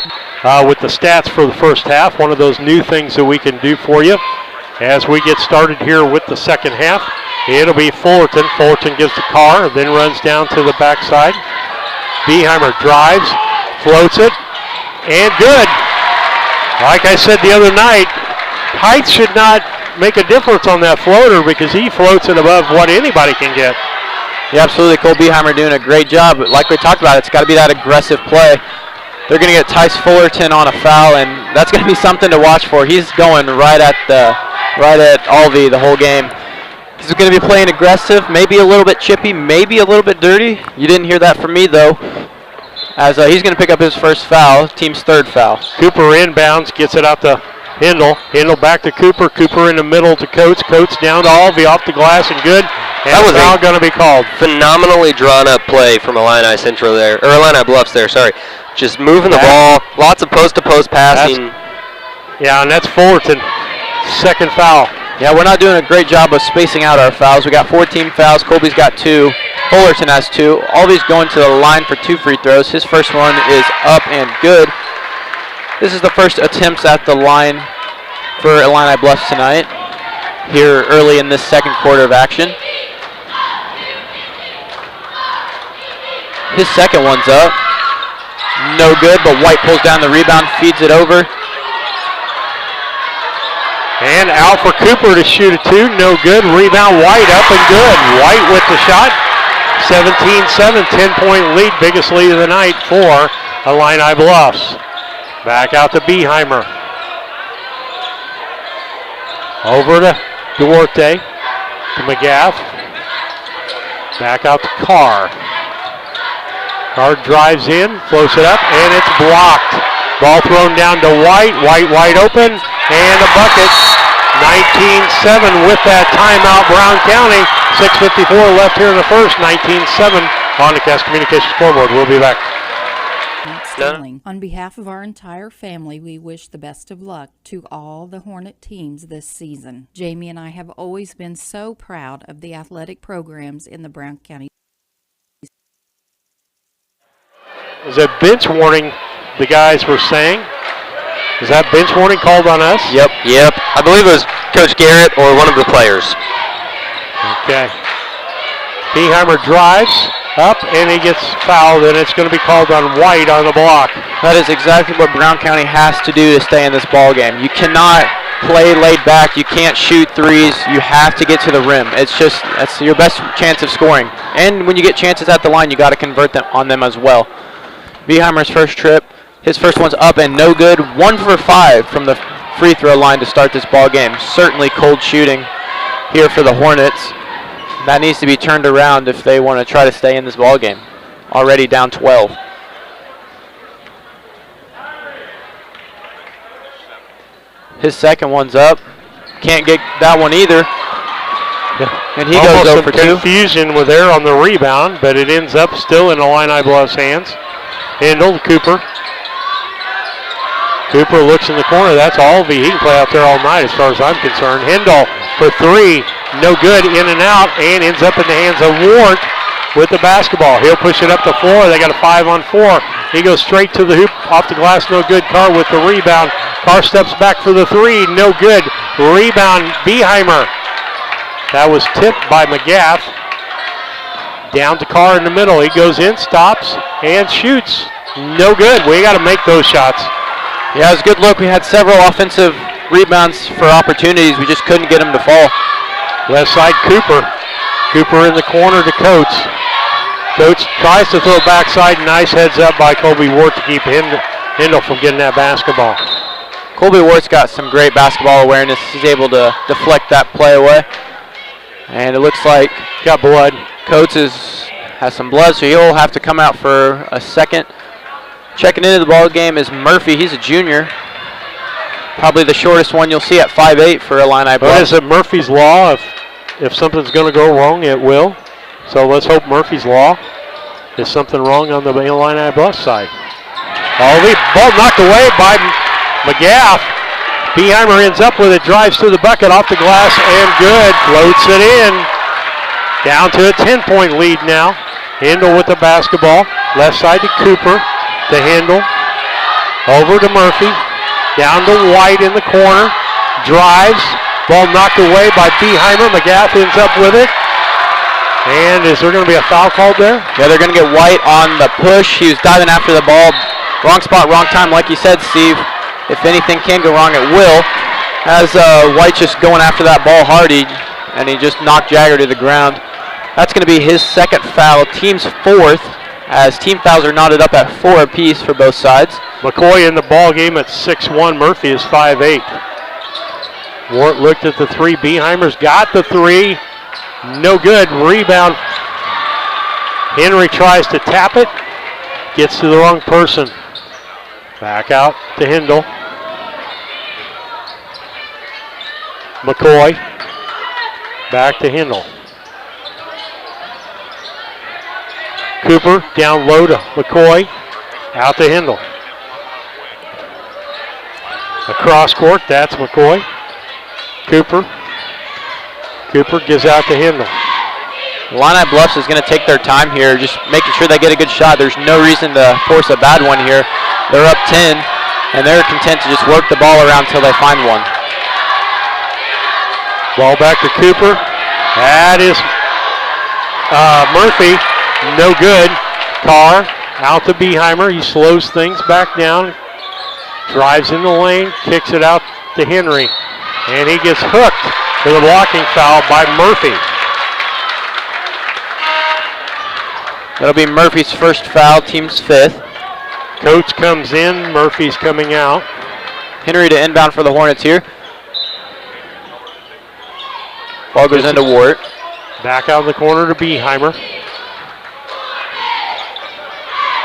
with the stats for the first half. One of those new things that we can do for you as we get started here with the second half. It'll be Fullerton. Fullerton gives the car, then runs down to the backside. Beheimer drives, floats it, and good. Like I said the other night, height should not make a difference on that floater because he floats it above what anybody can get. Yeah, absolutely. Cole Beheimer doing a great job. But like we talked about, it's got to be that aggressive play. They're going to get Tice Fullerton on a foul, and that's going to be something to watch for. He's going right at Alvey the whole game. He's going to be playing aggressive, maybe a little bit chippy, maybe a little bit dirty. You didn't hear that from me, though, as he's going to pick up his first foul, team's third foul. Cooper inbounds, gets it out to Hindle. Hindle back to Cooper. Cooper in the middle to Coates. Coates down to Alvey, off the glass and good. And that was foul going to be called. Phenomenally drawn up play from Illini Central there, or Illini Bluffs there, sorry. Just moving the ball, lots of post-to-post passing. Yeah, and that's Fullerton, second foul. Yeah, we're not doing a great job of spacing out our fouls. We got 14 fouls. Colby's got 2. Fullerton has 2. Alvey's going to the line for 2 free throws. His first one is up and good. This is the first attempts at the line for Illini Bluffs tonight, here early in this second quarter of action. His second one's up. No good, but White pulls down the rebound, feeds it over. And out for Cooper to shoot a 2. No good. Rebound, White up and good. White with the shot. 17-7, 10-point lead. Biggest lead of the night for Illini Bluffs. Back out to Beheimer. Over to Duarte. To McGath. Back out to Carr. Carr drives in, floats it up, and it's blocked. Ball thrown down to White. White wide open, and a bucket. 19-7 with that timeout, Brown County. 6:54 left here in the first. 19-7 on the Cast Communications scoreboard. We'll be back. Sterling. On behalf of our entire family, we wish the best of luck to all the Hornet teams this season. Jamie and I have always been so proud of the athletic programs in the Brown County. Is that bench warning the guys were saying? Is that bench warning called on us? Yep. I believe it was Coach Garrett or one of the players. Okay. Beheimer drives, up, and he gets fouled, and it's going to be called on White on the block. That is exactly what Brown County has to do to stay in this ball game. You cannot play laid back. You can't shoot threes. You have to get to the rim. That's your best chance of scoring. And when you get chances at the line, you got to convert them on them as well. Beheimer's first trip, his first one's up and no good. 1 for 5 from the free throw line to start this ball game. Certainly cold shooting here for the Hornets. That needs to be turned around if they want to try to stay in this ball game. Already down 12. His second one's up. Can't get that one either. And he goes over some confusion with there on the rebound, but it ends up still in Illini Bluffs' hands. Handled, Cooper. Cooper looks in the corner. That's Alvey. He can play out there all night as far as I'm concerned. Hindle for 3. No good. In and out. And ends up in the hands of Ward with the basketball. He'll push it up the floor. They got a 5-on-4. He goes straight to the hoop. Off the glass. No good. Carr with the rebound. Carr steps back for the 3. No good. Rebound. Beheimer. That was tipped by McGath. Down to Carr in the middle. He goes in, stops, and shoots. No good. We got to make those shots. Yeah, it was a good look. We had several offensive rebounds for opportunities. We just couldn't get them to fall. Left side, Cooper. Cooper in the corner to Coates. Coates tries to throw backside. Nice heads up by Colby Ward to keep Hindle from getting that basketball. Colby Ward's got some great basketball awareness. He's able to deflect that play away. And it looks like got blood. Coates has some blood, so he'll have to come out for a second. Checking into the ball game is Murphy. He's a junior. Probably the shortest one you'll see at 5'8" for Illini Bluffs. What is it, Murphy's Law? If something's going to go wrong, it will. So let's hope Murphy's Law is something wrong on the Illini Bluffs side. Ball knocked away by McGath. Beheimer ends up with it, drives to the bucket, off the glass, and good. Floats it in. Down to a 10-point lead now. Hindle with the basketball. Left side to Cooper. To Hindle. Over to Murphy. Down to White in the corner. Drives. Ball knocked away by Beheimer. McGath ends up with it. And is there going to be a foul called there? Yeah, they're going to get White on the push. He was diving after the ball. Wrong spot, wrong time. Like you said, Steve, if anything can go wrong, it will. As White just going after that ball hard, and he just knocked Jagger to the ground. That's going to be his second foul, team's 4th, as team fouls are knotted up at 4 apiece for both sides. McCoy in the ball game at 6'1". Murphy is 5'8". Wart looked at the 3. Beheimer's got the 3. No good. Rebound. Henry tries to tap it. Gets to the wrong person. Back out to Hindle. McCoy. Back to Hindle. Cooper down low to McCoy. Out to Hindle. Across court, that's McCoy. Cooper gives out to Hindle. Illini Bluffs is going to take their time here, just making sure they get a good shot. There's no reason to force a bad one here. They're up 10, and they're content to just work the ball around until they find one. Ball back to Cooper. That is Murphy. No good. Carr out to Beheimer. He slows things back down. Drives in the lane. Kicks it out to Henry. And he gets hooked for the blocking foul by Murphy. That'll be Murphy's first foul, team's 5th. Coates comes in. Murphy's coming out. Henry to inbound for the Hornets here. Ball goes into Wart. Back out in the corner to Beheimer.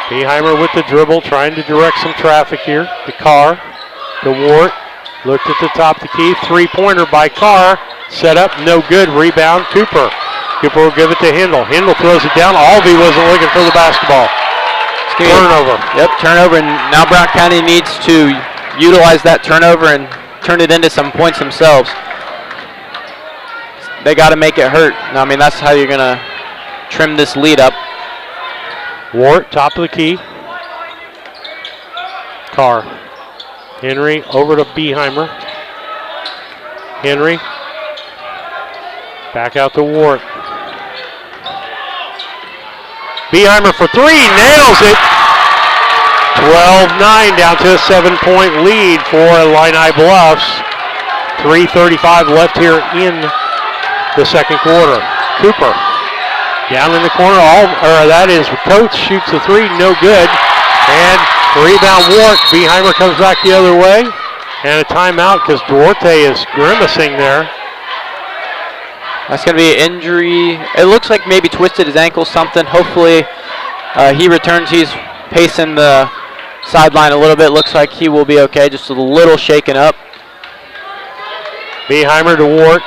Beheimer with the dribble, trying to direct some traffic here. To Carr, to Wart. Looked at the top of the key. 3-pointer by Carr. Set up, no good. Rebound, Cooper. Cooper will give it to Hindle. Hindle throws it down. Alvey wasn't looking for the basketball. Turnover. Yep, turnover, and now Brown County needs to utilize that turnover and turn it into some points themselves. They got to make it hurt. I mean, that's how you're going to trim this lead up. Wart, top of the key. Carr. Henry over to Beheimer. Henry. Back out to Wart. Beheimer for three, nails it. 12-9 down to a 7-point lead for Illini Bluffs. 3:35 left here in the second quarter. Cooper down in the corner. That is Coates, shoots the three, no good. And rebound Wart. Beheimer comes back the other way. And a timeout because Duarte is grimacing there. That's going to be an injury. It looks like maybe twisted his ankle, something. Hopefully he returns. He's pacing the sideline a little bit. Looks like he will be okay. Just a little shaken up. Beheimer to Wart.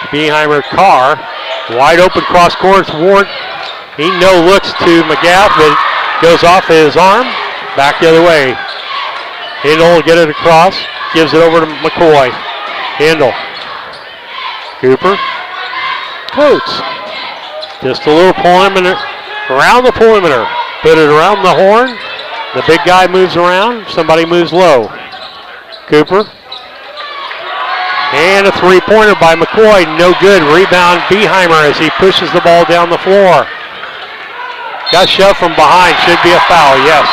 Beheimer, Carr. Wide open cross court. Wart. He looks to McGath, but goes off his arm. Back the other way. Hindle will get it across. Gives it over to McCoy. Hindle. Cooper. Coates. Just a little perimeter. Around the perimeter. Put it around the horn. The big guy moves around. Somebody moves low. Cooper. And a three-pointer by McCoy. No good. Rebound Beheimer as he pushes the ball down the floor. Got shoved from behind. Should be a foul, yes.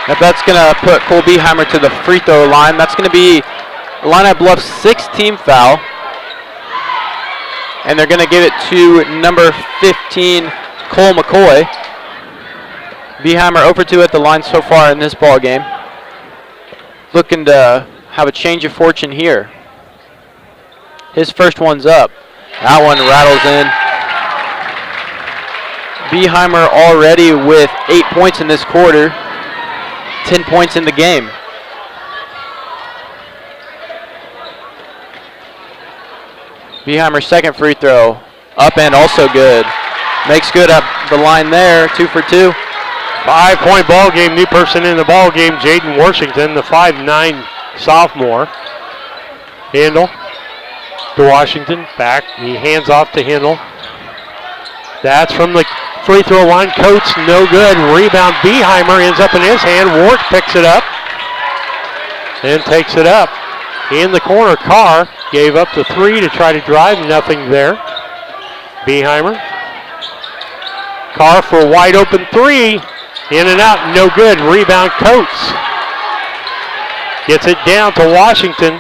If that's going to put Cole Beheimer to the free throw line, that's going to be Illini Bluffs' 6th team foul. And they're going to give it to number 15, Cole McCoy. Beheimer 0 for 2 at the line so far in this ball game. Looking to have a change of fortune here. His first one's up. That one rattles in. Beheimer already with 8 points in this quarter. 10 points in the game. Beheimer's second free throw. Up and also good. Makes good up the line there. 2 for 2. 5-point ball game. New person in the ball game, Jaden Washington, the 5'9" sophomore. Hindle to Washington. Back. He hands off to Hindle. That's from the free throw line. Coates, no good. Rebound. Beheimer ends up in his hand. Wart picks it up. Then takes it up. In the corner, Carr gave up the three to try to drive. Nothing there. Beheimer. Carr for a wide open three. In and out. No good. Rebound Coates. Gets it down to Washington.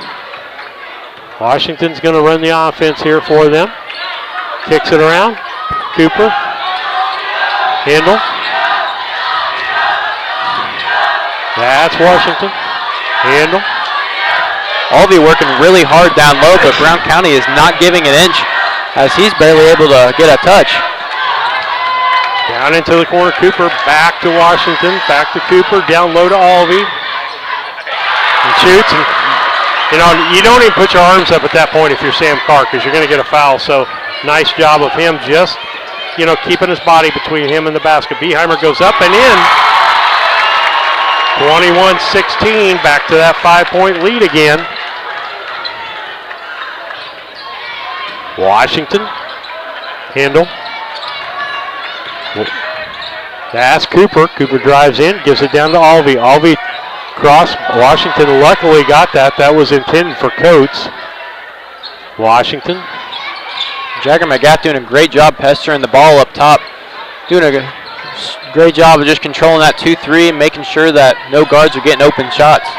Washington's going to run the offense here for them. Kicks it around. Cooper. Hindle. That's Washington. Hindle. Albee working really hard down low, but Brown County is not giving an inch as he's barely able to get a touch. Down into the corner, Cooper. Back to Washington. Back to Cooper. Down low to Albee. And shoots. And, you don't even put your arms up at that point if you're Sam Carr because you're going to get a foul. So nice job of him just, keeping his body between him and the basket. Beheimer goes up and in. 21-16. Back to that 5-point lead again. Washington. Hindle. That's Cooper. Cooper drives in, gives it down to Albee. Albee cross. Washington luckily got that. That was intended for Coates. Washington. Jagger McGath doing a great job pestering the ball up top. Doing a great job of just controlling that 2-3 and making sure that no guards are getting open shots.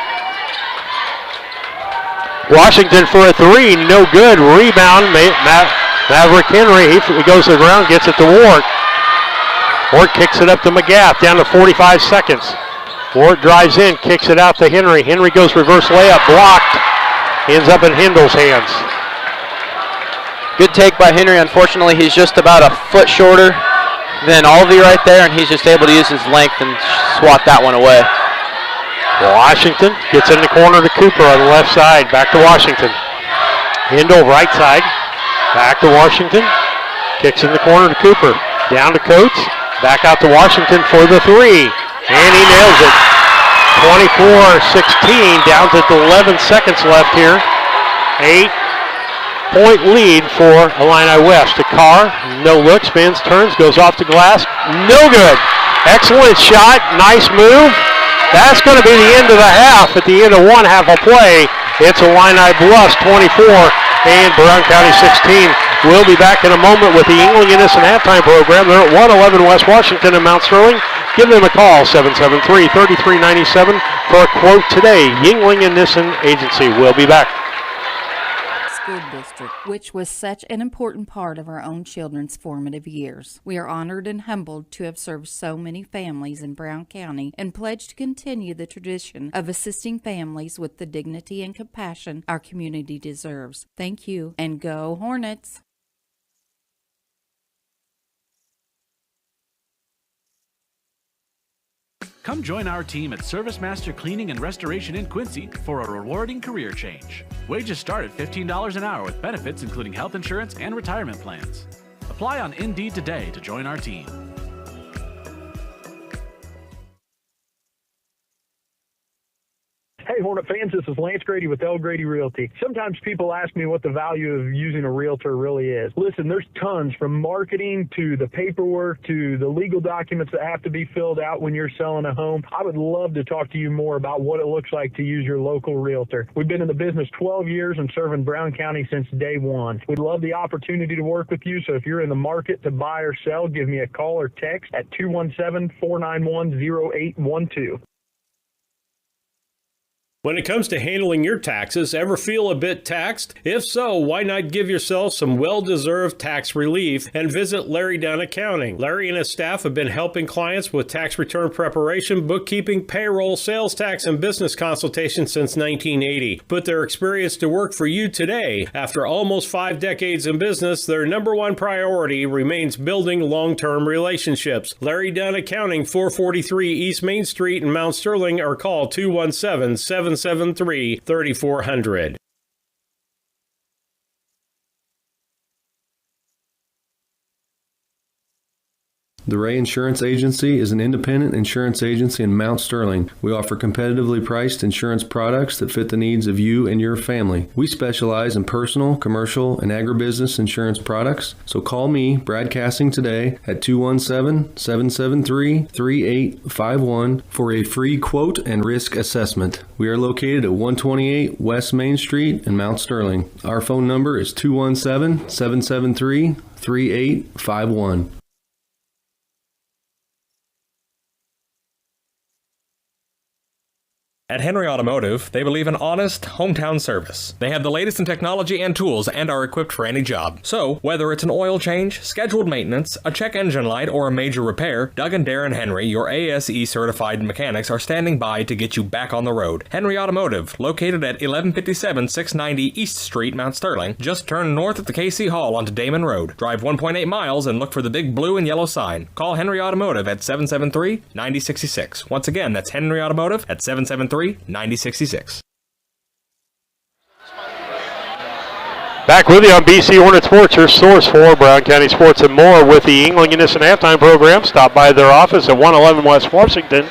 Washington for a three. No good. Rebound. Maverick Henry. He goes to the ground, gets it to Ward. Ward kicks it up to McGath, down to 45 seconds. Ward drives in, kicks it out to Henry. Henry goes reverse layup, blocked. Ends up in Hindle's hands. Good take by Henry. Unfortunately, he's just about a foot shorter than Albee right there, and he's just able to use his length and swat that one away. Washington gets in the corner to Cooper on the left side. Back to Washington. Hindle right side. Back to Washington. Kicks in the corner to Cooper. Down to Coates. Back out to Washington for the three. And he nails it. 24-16, down to 11 seconds left here. 8-point lead for Illini West. To Carr, no look, spins, turns, goes off the glass. No good. Excellent shot, nice move. That's going to be the end of the half. At the end of one half of play, it's Illini Bluffs 24 and Brown County 16. We'll be back in a moment with the Yingling and Nissen halftime program. They're at 111 West Washington in Mount Sterling. Give them a call, 773-3397, for a quote today. Yingling and Nissen Agency. We'll be back. School district, which was such an important part of our own children's formative years. We are honored and humbled to have served so many families in Brown County and pledge to continue the tradition of assisting families with the dignity and compassion our community deserves. Thank you, and go Hornets! Come join our team at Service Master Cleaning and Restoration in Quincy for a rewarding career change. Wages start at $15 an hour with benefits including health insurance and retirement plans. Apply on Indeed today to join our team. Hey, Hornet fans, this is Lance Grady with L. Grady Realty. Sometimes people ask me what the value of using a realtor really is. Listen, there's tons, from marketing to the paperwork to the legal documents that have to be filled out when you're selling a home. I would love to talk to you more about what it looks like to use your local realtor. We've been in the business 12 years and serving Brown County since day one. We'd love the opportunity to work with you, so if you're in the market to buy or sell, give me a call or text at 217-491-0812. When it comes to handling your taxes, ever feel a bit taxed? If so, why not give yourself some well-deserved tax relief and visit Larry Dunn Accounting. Larry and his staff have been helping clients with tax return preparation, bookkeeping, payroll, sales tax, and business consultation since 1980. Put their experience to work for you today. After almost 5 decades in business, their number one priority remains building long-term relationships. Larry Dunn Accounting, 443 East Main Street in Mount Sterling, or call 217-773-3400. The Ray Insurance Agency is an independent insurance agency in Mount Sterling. We offer competitively priced insurance products that fit the needs of you and your family. We specialize in personal, commercial, and agribusiness insurance products. So call me, Brad Casting, today at 217-773-3851 for a free quote and risk assessment. We are located at 128 West Main Street in Mount Sterling. Our phone number is 217-773-3851. At Henry Automotive, they believe in honest, hometown service. They have the latest in technology and tools and are equipped for any job. So, whether it's an oil change, scheduled maintenance, a check engine light, or a major repair, Doug and Darren Henry, your ASE certified mechanics, are standing by to get you back on the road. Henry Automotive, located at 1157 690 East Street, Mount Sterling. Just turn north at the KC Hall onto Damon Road. Drive 1.8 miles and look for the big blue and yellow sign. Call Henry Automotive at 773-9066. Once again, that's Henry Automotive at 773-9066. Back with you on BC Hornet Sports, your source for Brown County sports and more with the Yingling and Nissen halftime program. Stop by their office at 111 West Washington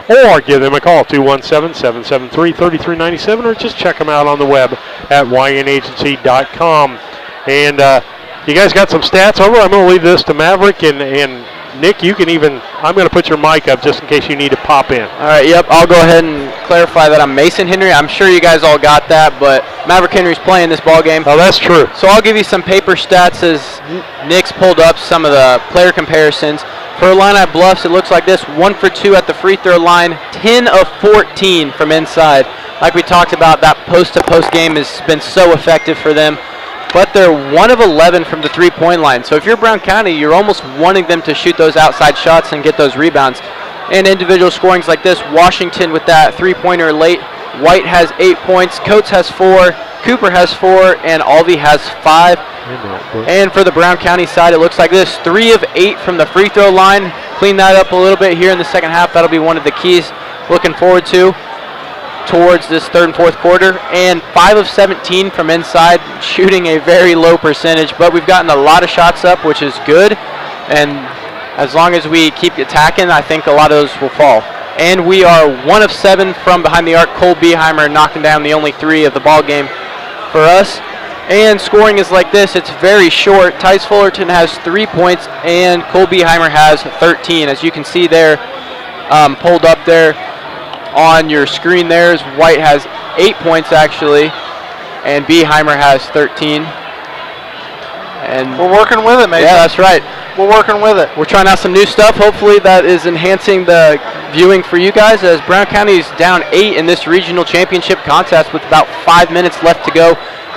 or give them a call, 217-773-3397, or just check them out on the web at ynagency.com. And you guys got some stats over. I'm going to leave this to Maverick and Nick, you can even, I'm going to put your mic up just in case you need to pop in. All right, yep, I'll go ahead and clarify that I'm Mason Henry. I'm sure you guys all got that, but Maverick Henry's playing this ball game. Oh, that's true. So I'll give you some paper stats as Nick's pulled up some of the player comparisons. For Illini Bluffs, it looks like this: 1 for 2 at the free throw line, 10 of 14 from inside. Like we talked about, that post-to-post game has been so effective for them. But they're 1 of 11 from the three-point line. So if you're Brown County, you're almost wanting them to shoot those outside shots and get those rebounds. And individual scorings like this: Washington with that three-pointer late. White has 8 points. Coates has 4. Cooper has 4. And Alvey has 5. And for the Brown County side, it looks like this: 3 of 8 from the free throw line. Clean that up a little bit here in the second half. That'll be one of the keys looking forward to towards this third and fourth quarter. And 5 of 17 from inside, shooting a very low percentage, but we've gotten a lot of shots up, which is good. And as long as we keep attacking, I think a lot of those will fall. And we are 1 of 7 from behind the arc. Cole Beheimer knocking down the only 3 of the ball game for us. And scoring is like this: it's very short. Tice Fullerton has 3 points and Cole Beheimer has 13. As you can see there, pulled up there on your screen there, White has 8 points actually, and Beheimer has 13. And we're working with it, Mason. Yeah, that's right. We're working with it. We're trying out some new stuff. Hopefully that is enhancing the viewing for you guys, as Brown County is down 8 in this regional championship contest with about 5 minutes left to go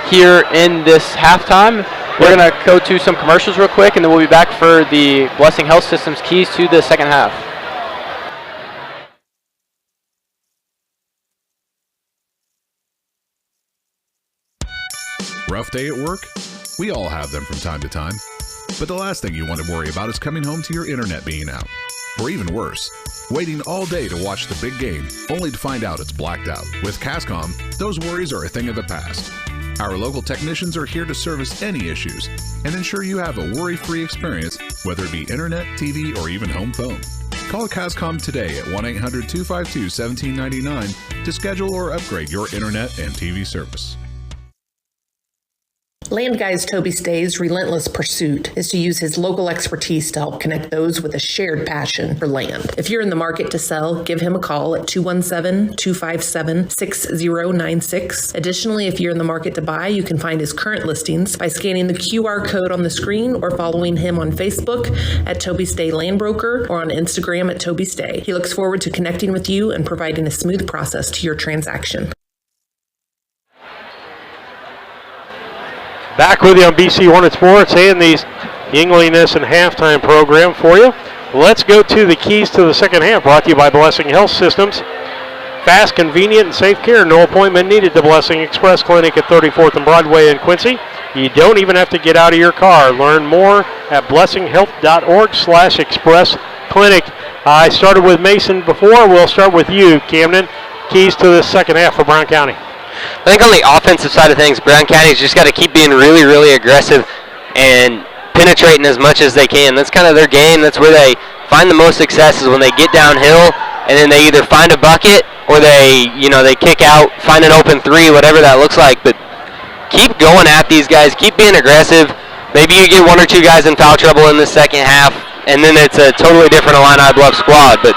here in this halftime. We're going to go to some commercials real quick, and then we'll be back for the Blessing Health Systems keys to the second half. Rough day at work? We all have them from time to time. But the last thing you want to worry about is coming home to your internet being out. Or even worse, waiting all day to watch the big game, only to find out it's blacked out. With Cascom, those worries are a thing of the past. Our local technicians are here to service any issues and ensure you have a worry-free experience, whether it be internet, TV, or even home phone. Call Cascom today at 1-800-252-1799 to schedule or upgrade your internet and TV service. Land Guy's Toby Stay's relentless pursuit is to use his local expertise to help connect those with a shared passion for land. If you're in the market to sell, give him a call at 217-257-6096. Additionally, if you're in the market to buy, you can find his current listings by scanning the QR code on the screen or following him on Facebook at Toby Stay Land Broker or on Instagram at Toby Stay. He looks forward to connecting with you and providing a smooth process to your transaction. Back with you on BC Hornet Sports and the Yingliness and halftime program for you. Let's go to the keys to the second half, brought to you by Blessing Health Systems. Fast, convenient, and safe care. No appointment needed. The Blessing Express Clinic at 34th and Broadway in Quincy. You don't even have to get out of your car. Learn more at blessinghealth.org/express clinic. I started with Mason before. We'll start with you, Camden. Keys to the second half for Brown County. I think on the offensive side of things, Brown County's just got to keep being really, really aggressive and penetrating as much as they can. That's kind of their game. That's where they find the most success, is when they get downhill and then they either find a bucket or they kick out, find an open three, whatever that looks like. But keep going at these guys. Keep being aggressive. Maybe you get one or two guys in foul trouble in the second half, and then it's a totally different Illini Bluff squad. But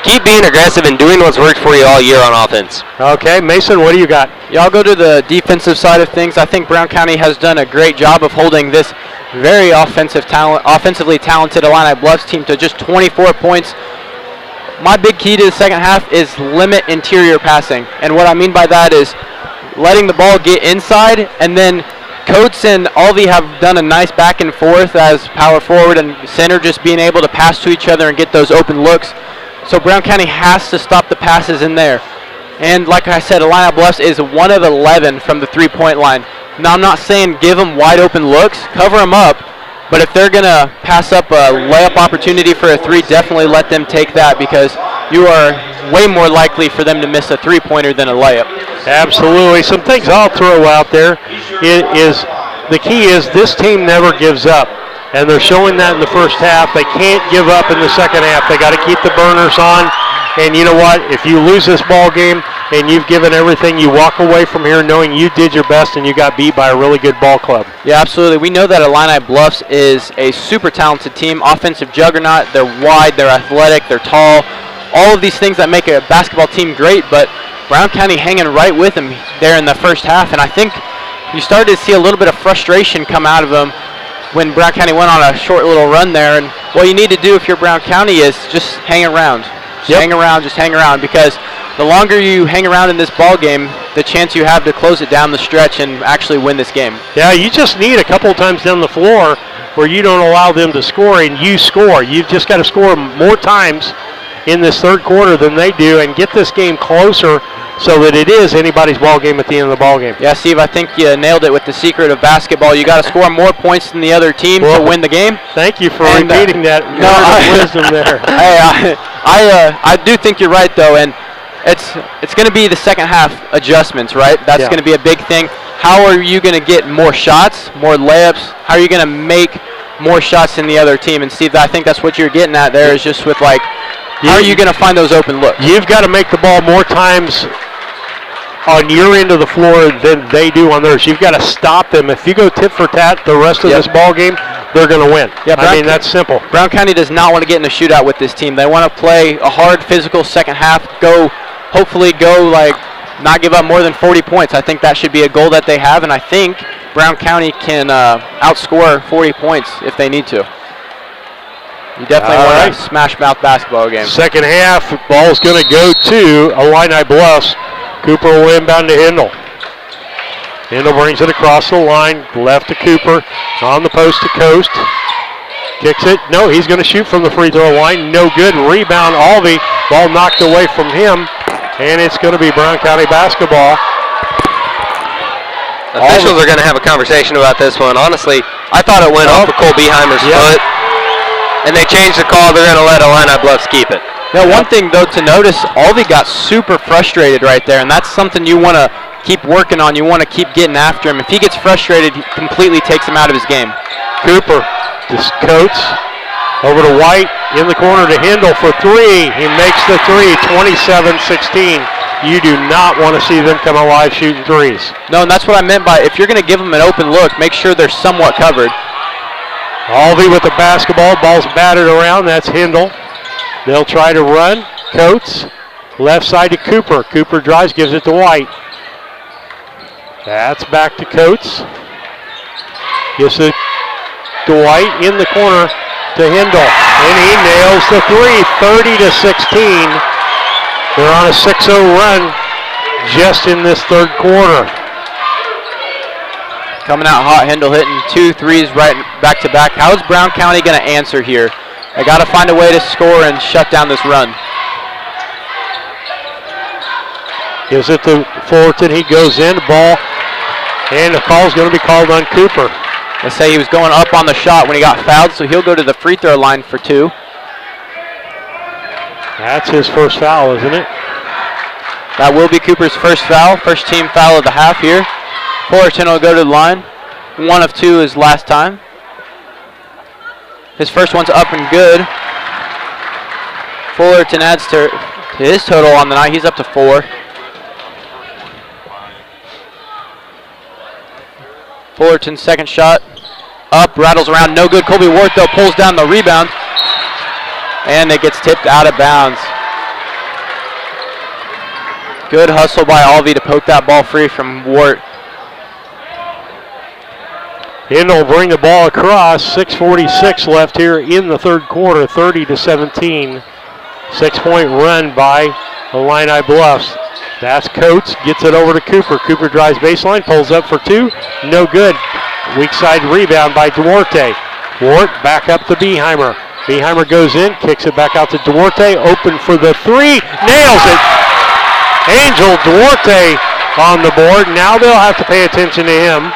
keep being aggressive and doing what's worked for you all year on offense. Okay, Mason, what do you got? Yeah, I'll go to the defensive side of things. I think Brown County has done a great job of holding this very offensively talented Illini Bluffs team to just 24 points. My big key to the second half is limit interior passing. And what I mean by that is letting the ball get inside, and then Coates and Alvey have done a nice back and forth as power forward and center, just being able to pass to each other and get those open looks. So Brown County has to stop the passes in there. And like I said, Illini Bluffs is 1 of 11 from the three-point line. Now, I'm not saying give them wide open looks, cover them up, but if they're going to pass up a layup opportunity for a three, definitely let them take that, because you are way more likely for them to miss a three-pointer than a layup. Absolutely. Some things I'll throw out there is the key is this team never gives up. And they're showing that in the first half. They can't give up in the second half. They got to keep the burners on. And you know what? If you lose this ball game and you've given everything, you walk away from here knowing you did your best and you got beat by a really good ball club. Yeah, absolutely. We know that Illini Bluffs is a super talented team, offensive juggernaut. They're wide, they're athletic, they're tall. All of these things that make a basketball team great, but Brown County hanging right with them there in the first half. And I think you started to see a little bit of frustration come out of them when Brown County went on a short little run there. And what you need to do if you're Brown County is just hang around. Hang around, because the longer you hang around in this ball game, the chance you have to close it down the stretch and actually win this game. Yeah, you just need a couple of times down the floor where you don't allow them to score and you score. You've just got to score more times in this third quarter than they do and get this game closer so that it is anybody's ball game at the end of the ball game. Yeah, Steve, I think you nailed it with the secret of basketball. You got to score more points than the other team to win the game. Thank you for repeating that wisdom there. I do think you're right, though, and it's going to be the second half adjustments, right? That's going to be a big thing. How are you going to get more shots, more layups? How are you going to make more shots than the other team? And Steve, I think that's what you're getting at there, is just with how are you going to find those open looks? You've got to make the ball more times on your end of the floor than they do on theirs. You've got to stop them. If you go tit for tat the rest of this ball game, they're going to win. Yeah, that's simple. Brown County does not want to get in a shootout with this team. They want to play a hard, physical second half, hopefully not give up more than 40 points. I think that should be a goal that they have, and I think Brown County can outscore 40 points if they need to. You definitely want a smash-mouth basketball game. Second half, ball's going to go to Illini Bluffs. Cooper will inbound to Hindle. Hindle brings it across the line, left to Cooper, on the post to Coast. Kicks it. No, he's going to shoot from the free throw line. No good. Rebound, Alvey. Ball knocked away from him, and it's going to be Brown County basketball. Officials are going to have a conversation about this one. Honestly, I thought it went off of Cole Beheimer's foot, and they changed the call. They're going to let Illini Bluffs keep it. Now, one thing, though, to notice, Alvey got super frustrated right there, and that's something you want to keep working on. You want to keep getting after him. If he gets frustrated, he completely takes him out of his game. Cooper, just Coates, over to White, in the corner to Hindle for three. He makes the three, 27-16. You do not want to see them come alive shooting threes. No, and that's what I meant by if you're going to give them an open look, make sure they're somewhat covered. Alvey with the basketball. Ball's battered around. That's Hindle. They'll try to run. Coates, left side to Cooper. Cooper drives, gives it to White. That's back to Coates. Gives it to White in the corner to Hindle. And he nails the three, 30-16. They're on a 6-0 run just in this third quarter. Coming out hot, Hindle hitting 2 threes right back to back. How is Brown County going to answer here? They got to find a way to score and shut down this run. Gives it to Fullerton. He goes in, ball, and the call's going to be called on Cooper. They say he was going up on the shot when he got fouled, so he'll go to the free throw line for 2. That's his first foul, isn't it? That will be Cooper's first foul, first team foul of the half here. Fullerton will go to the line. 1 of 2 is last time. His first one's up and good. Fullerton adds to his total on the night. He's up to 4. Fullerton's second shot. Up, rattles around, no good. Colby Ward, though, pulls down the rebound. And it gets tipped out of bounds. Good hustle by Alvey to poke that ball free from Wart. Hindle will bring the ball across. 6:46 left here in the third quarter, 30-17. 6-point run by Illini Bluffs. That's Coates, gets it over to Cooper. Cooper drives baseline, pulls up for 2. No good. Weak side rebound by Duarte. Wart back up to Beheimer. Beheimer goes in, kicks it back out to Duarte. Open for the 3. Nails it. Angel Duarte on the board. Now they'll have to pay attention to him.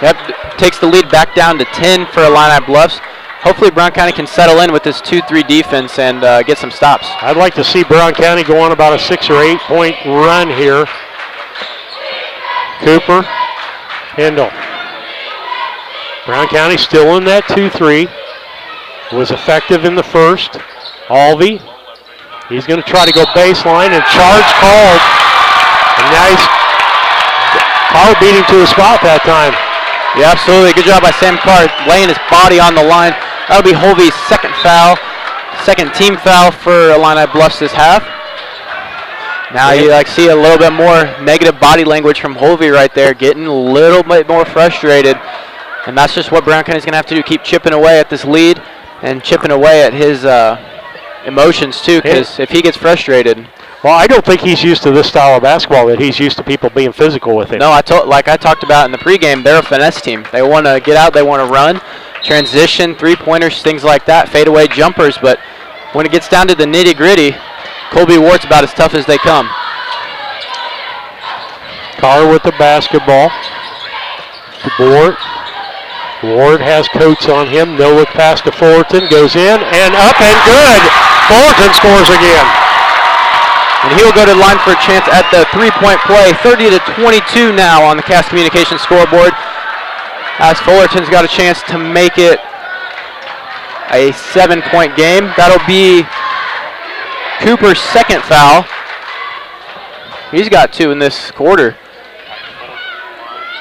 That takes the lead back down to 10 for Illini Bluffs. Hopefully Brown County can settle in with this 2-3 defense and get some stops. I'd like to see Brown County go on about a 6 or 8 point run here. Cooper, Hindle. Brown County still in that 2-3. Was effective in the first. Alvey, he's going to try to go baseline and charge called. And now Carr beat him to a spot that time. Yeah, absolutely. Good job by Sam Carr laying his body on the line. That'll be Holvey's second foul, second team foul for Illini Bluffs this half. Now you see a little bit more negative body language from Holvey right there, getting a little bit more frustrated. And that's just what Brown County's going to have to do, keep chipping away at this lead and chipping away at his emotions too, because if he gets frustrated. Well, I don't think he's used to this style of basketball, that he's used to people being physical with him. No, like I talked about in the pregame, they're a finesse team. They want to get out, they want to run, transition, three-pointers, things like that, fadeaway jumpers, but when it gets down to the nitty-gritty, Colby Wart's about as tough as they come. Carr with the basketball. Ward has Coates on him. No look pass to Fullerton. Goes in and up and good. Fullerton scores again. And he'll go to the line for a chance at the three-point play. 30-22 now on the Cast Communications scoreboard. As Fullerton's got a chance to make it a 7-point game. That'll be Cooper's second foul. He's got 2 in this quarter.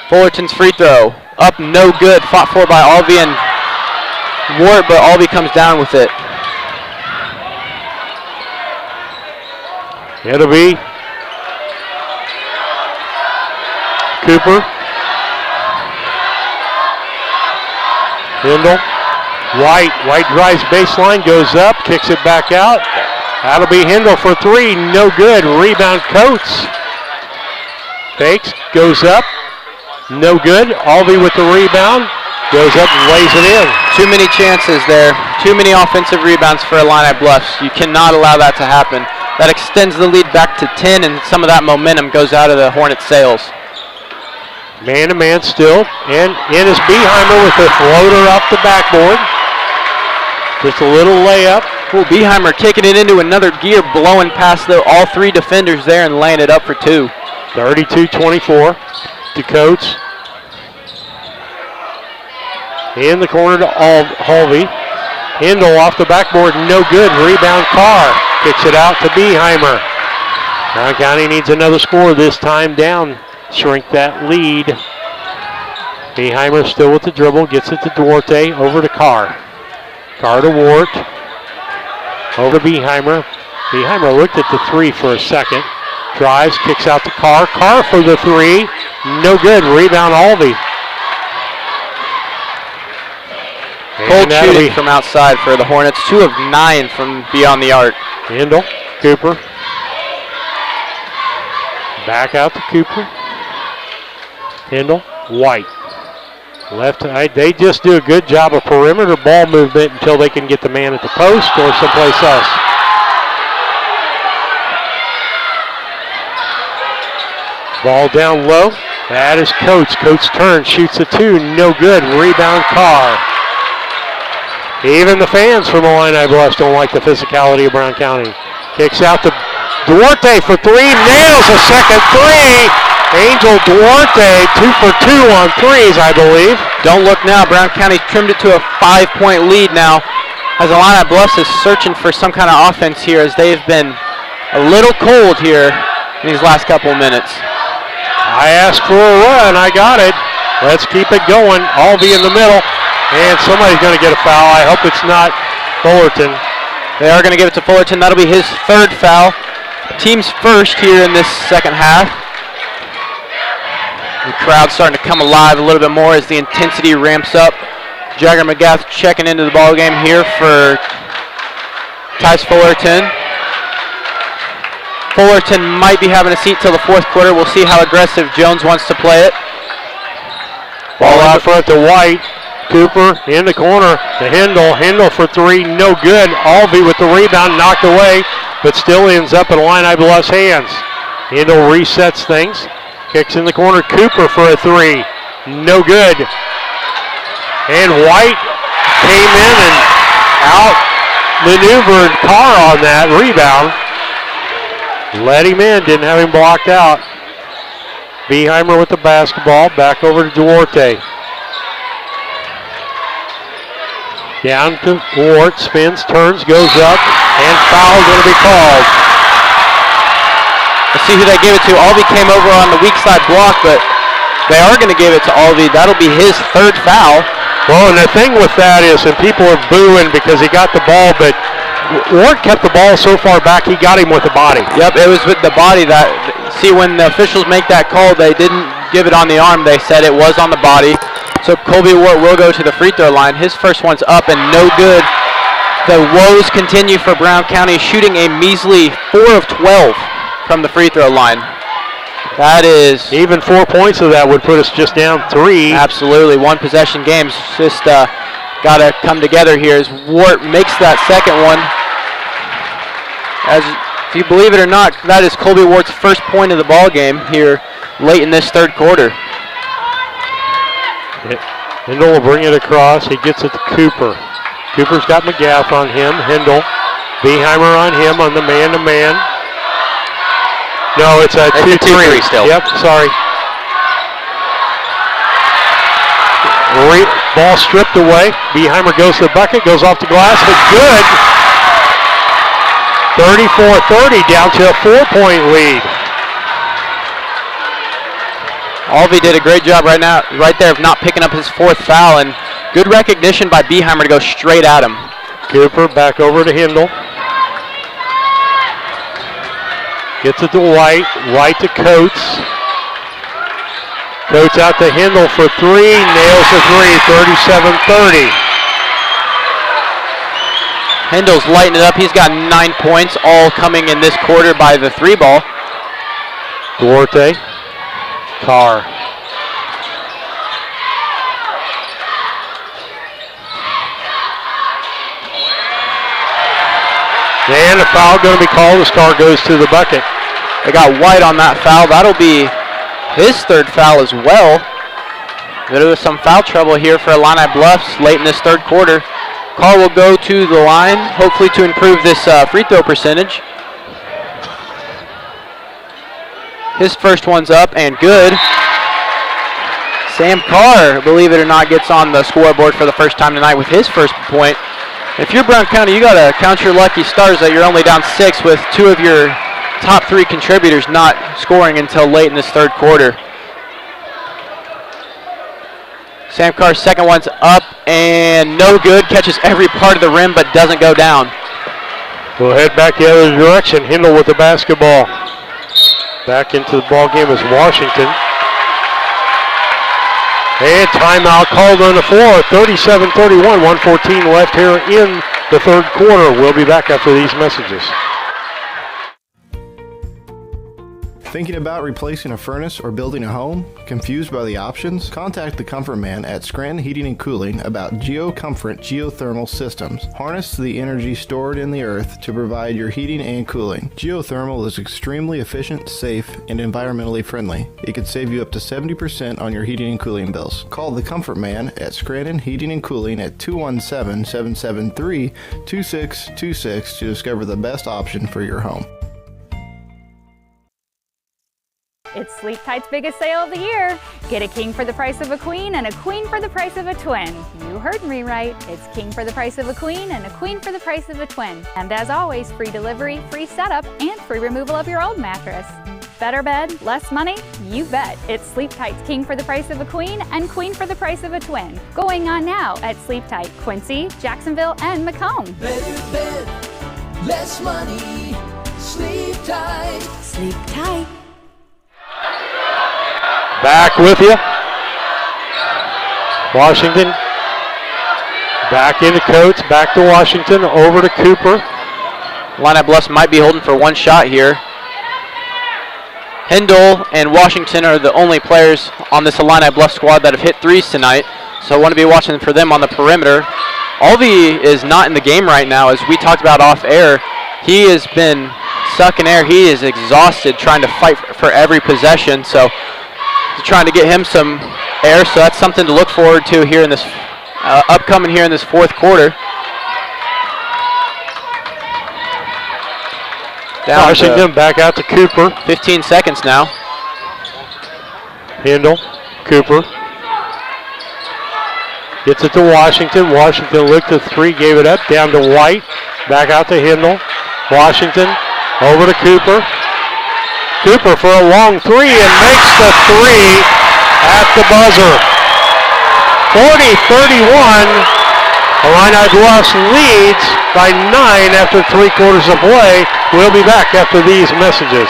Fullerton's free throw. Up, no good. Fought for by Alvey and Wart, but Alvey comes down with it. It'll be Cooper. Hindle. White drives baseline, goes up, kicks it back out. That'll be Hindle for three, no good. Rebound Coates. Fakes, goes up, no good. Alvey with the rebound, goes up and lays it in. Too many chances there. Too many offensive rebounds for Illini Bluffs. You cannot allow that to happen. That extends the lead back to 10, and some of that momentum goes out of the Hornets' sails. Man-to-man still, and in is Beheimer with the floater off the backboard. Just a little layup. Well, Beheimer kicking it into another gear, blowing past all three defenders there and laying it up for two. 32-24 to Coates. In the corner to Halvey. Hindle off the backboard, no good. Rebound Carr. Kicks it out to Beheimer. Brown County needs another score this time down. Shrink that lead. Beheimer still with the dribble. Gets it to Duarte. Over to Carr. Carr to Wart. Over to Beheimer. Beheimer looked at the three for a second. Drives, kicks out to Carr. Carr for the three. No good. Rebound Alvey. Cold shooting from outside for the Hornets. 2 of 9 from beyond the arc. Hindle, Cooper. Back out to Cooper. Hindle, White. Left side. They just do a good job of perimeter ball movement until they can get the man at the post or someplace else. Ball down low. That is Coates. Coates turns, shoots a 2. No good. Rebound Carr. Even the fans from Illini Bluffs don't like the physicality of Brown County. Kicks out to Duarte for 3. Nails a second 3. Angel Duarte 2 for 2 on threes, I believe. Don't look now. Brown County trimmed it to a 5-point lead now, as Illini Bluffs is searching for some kind of offense here, as they've been a little cold here in these last couple of minutes. I asked for a run. I got it. Let's keep it going. Alvey in the middle. And somebody's going to get a foul. I hope it's not Fullerton. They are going to give it to Fullerton. That'll be his 3rd foul. Team's first here in this second half. The crowd's starting to come alive a little bit more as the intensity ramps up. Jagger McGath checking into the ball game here for Tice Fullerton. Fullerton might be having a seat till the 4th quarter. We'll see how aggressive Jones wants to play it. Ball out front to White. Cooper in the corner to Hindle. Hindle for 3, no good. Alvey with the rebound, knocked away, but still ends up in Illini Bluffs' hands. Hindle resets things. Kicks in the corner. Cooper for a 3, no good. And White came in and out-maneuvered Carr on that rebound. Let him in, didn't have him blocked out. Beheimer with the basketball, back over to Duarte. Down to Wart, spins, turns, goes up, and foul going to be called. Let's see who they gave it to. Alvey came over on the weak side block, but they are going to give it to Alvey. That'll be his 3rd foul. Well, and the thing with that is, and people are booing because he got the ball, but Wart kept the ball so far back, he got him with the body. Yep, it was with the body. That. See, when the officials make that call, they didn't give it on the arm. They said it was on the body. So Colby Wart will go to the free throw line. His first one's up and no good. The woes continue for Brown County, shooting a measly 4 of 12 from the free throw line. That is... Even 4 points of that would put us just down 3. Absolutely. 1 possession games. Just got to come together here as Wart makes that second one. As if you believe it or not, that is Colby Wart's first point of the ball game here late in this 3rd quarter. Hindle will bring it across. He gets it to Cooper. Cooper's got McGath on him. Hindle. Beheimer on him on the man-to-man. No, it's a 2-3 still. Yep, sorry. Ball stripped away. Beheimer goes to the bucket, goes off the glass, but good. 34-30, down to a 4-point lead. Alvey did a great job right there of not picking up his 4th foul, and good recognition by Beheimer to go straight at him. Cooper back over to Hindle. Gets it to White. White to Coates. Coates out to Hindle for three, nails the three, 37-30. Hindle's lighting it up. He's got 9 points, all coming in this quarter by the three ball. Duarte, Carr. And a foul going to be called as Carr goes to the bucket. They got White on that foul. That'll be his third foul as well. There was some foul trouble here for Illini Bluffs late in this third quarter. Carr will go to the line, hopefully to improve this free throw percentage. His first one's up and good. Sam Carr, believe it or not, gets on the scoreboard for the first time tonight with his first point. If you're Brown County, you got to count your lucky stars that you're only down 6 with 2 of your top 3 contributors not scoring until late in this third quarter. Sam Carr's second one's up and no good. Catches every part of the rim but doesn't go down. We'll head back the other direction. Hindle with the basketball. Back into the ball game is Washington. And timeout called on the floor. 37-31, 1:14 left here in the third quarter. We'll be back after these messages. Thinking about replacing a furnace or building a home? Confused by the options? Contact the Comfort Man at Scranton Heating and Cooling about GeoComfort geothermal systems. Harness the energy stored in the earth to provide your heating and cooling. Geothermal is extremely efficient, safe, and environmentally friendly. It could save you up to 70% on your heating and cooling bills. Call the Comfort Man at Scranton Heating and Cooling at 217-773-2626 to discover the best option for your home. It's Sleep Tight's biggest sale of the year. Get a king for the price of a queen and a queen for the price of a twin. You heard me right. It's king for the price of a queen and a queen for the price of a twin. And as always, free delivery, free setup, and free removal of your old mattress. Better bed, less money? You bet. It's Sleep Tight's king for the price of a queen and queen for the price of a twin. Going on now at Sleep Tight, Quincy, Jacksonville, and Macomb. Better bed, less money. Sleep Tight. Sleep Tight. Back with you. Washington. Back into Coates. Back to Washington. Over to Cooper. Illini Bluffs might be holding for one shot here. Hindle and Washington are the only players on this Illini Bluffs squad that have hit threes tonight. So I want to be watching for them on the perimeter. Alvey is not in the game right now. As we talked about off air, he has been sucking air. He is exhausted trying to fight for every possession. So trying to get him some air, so that's something to look forward to here in this upcoming here in this fourth quarter. Washington back out to Cooper. 15 seconds now. Hindle, Cooper. Gets it to Washington. Washington looked at three, gave it up, down to White. Back out to Hindle. Washington over to Cooper. Cooper for a long three and makes the three at the buzzer. 40-31. Illini Bluffs leads by 9 after 3 quarters of play. We'll be back after these messages.